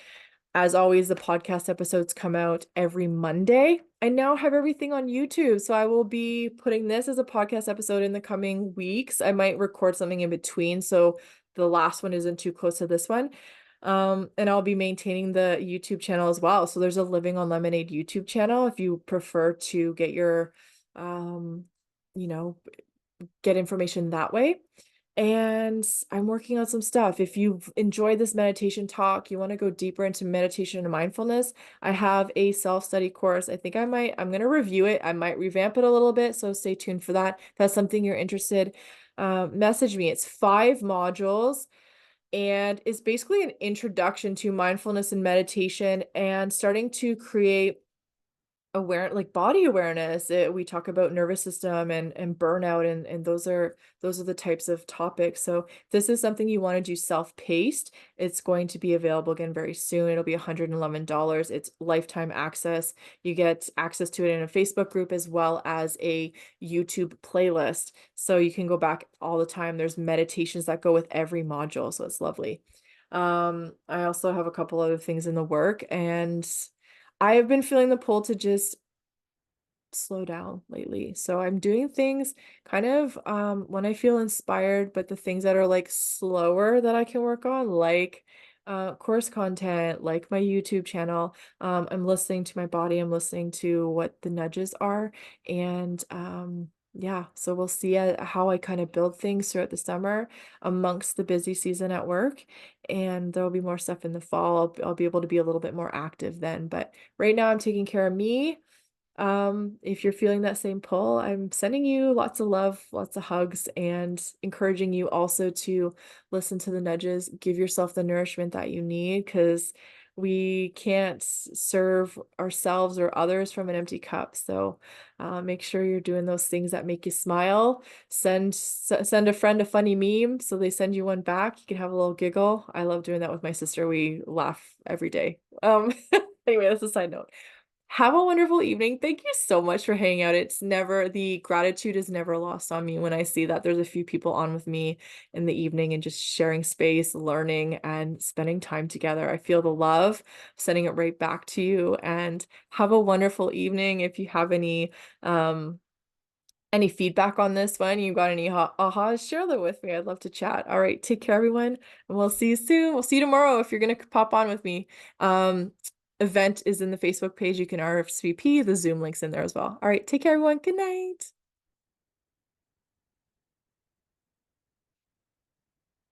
As always, the podcast episodes come out every Monday. I now have everything on YouTube, so I will be putting this as a podcast episode in the coming weeks. I might record something in between, so the last one isn't too close to this one. And I'll be maintaining the YouTube channel as well. So there's a Living on Lemonade YouTube channel if you prefer to get your, you know, get information that way. And I'm working on some stuff. If you've enjoyed this meditation talk, you want to go deeper into meditation and mindfulness, I have a self-study course. I'm going to review it. I might revamp it a little bit. So stay tuned for that. If that's something you're interested, message me. It's 5 modules and it's basically an introduction to mindfulness and meditation and starting to create like body awareness. We talk about nervous system and burnout, and those are the types of topics. So if this is something you want to do self-paced, it's going to be available again very soon. It'll be $111. It's lifetime access. You get access to it in a Facebook group as well as a YouTube playlist, so you can go back all the time. There's meditations that go with every module, so it's lovely. I also have a couple other things in the work, and I have been feeling the pull to just slow down lately. So I'm doing things kind of when I feel inspired, but the things that are like slower that I can work on, like course content, like my YouTube channel. I'm listening to my body, I'm listening to what the nudges are. And yeah, so we'll see how I kind of build things throughout the summer amongst the busy season at work. And there'll be more stuff in the fall. I'll be able to be a little bit more active then. But right now I'm taking care of me If you're feeling that same pull, I'm sending you lots of love, lots of hugs, and encouraging you also to listen to the nudges, give yourself the nourishment that you need, because we can't serve ourselves or others from an empty cup. So make sure you're doing those things that make you smile. Send a friend a funny meme so they send you one back. You can have a little giggle. I love doing that with my sister. We laugh every day. Anyway, that's a side note. Have a wonderful evening. Thank you so much for hanging out. The gratitude is never lost on me when I see that there's a few people on with me in the evening and just sharing space, learning, and spending time together. I feel the love, sending it right back to you. And have a wonderful evening. If you have any feedback on this one, you got any ahas, share that with me. I'd love to chat. All right, take care, everyone, and we'll see you soon. We'll see you tomorrow if you're gonna pop on with me. Um, Event is in the Facebook page. You can RSVP. The Zoom link's in there as well. All right, take care, everyone. Good night.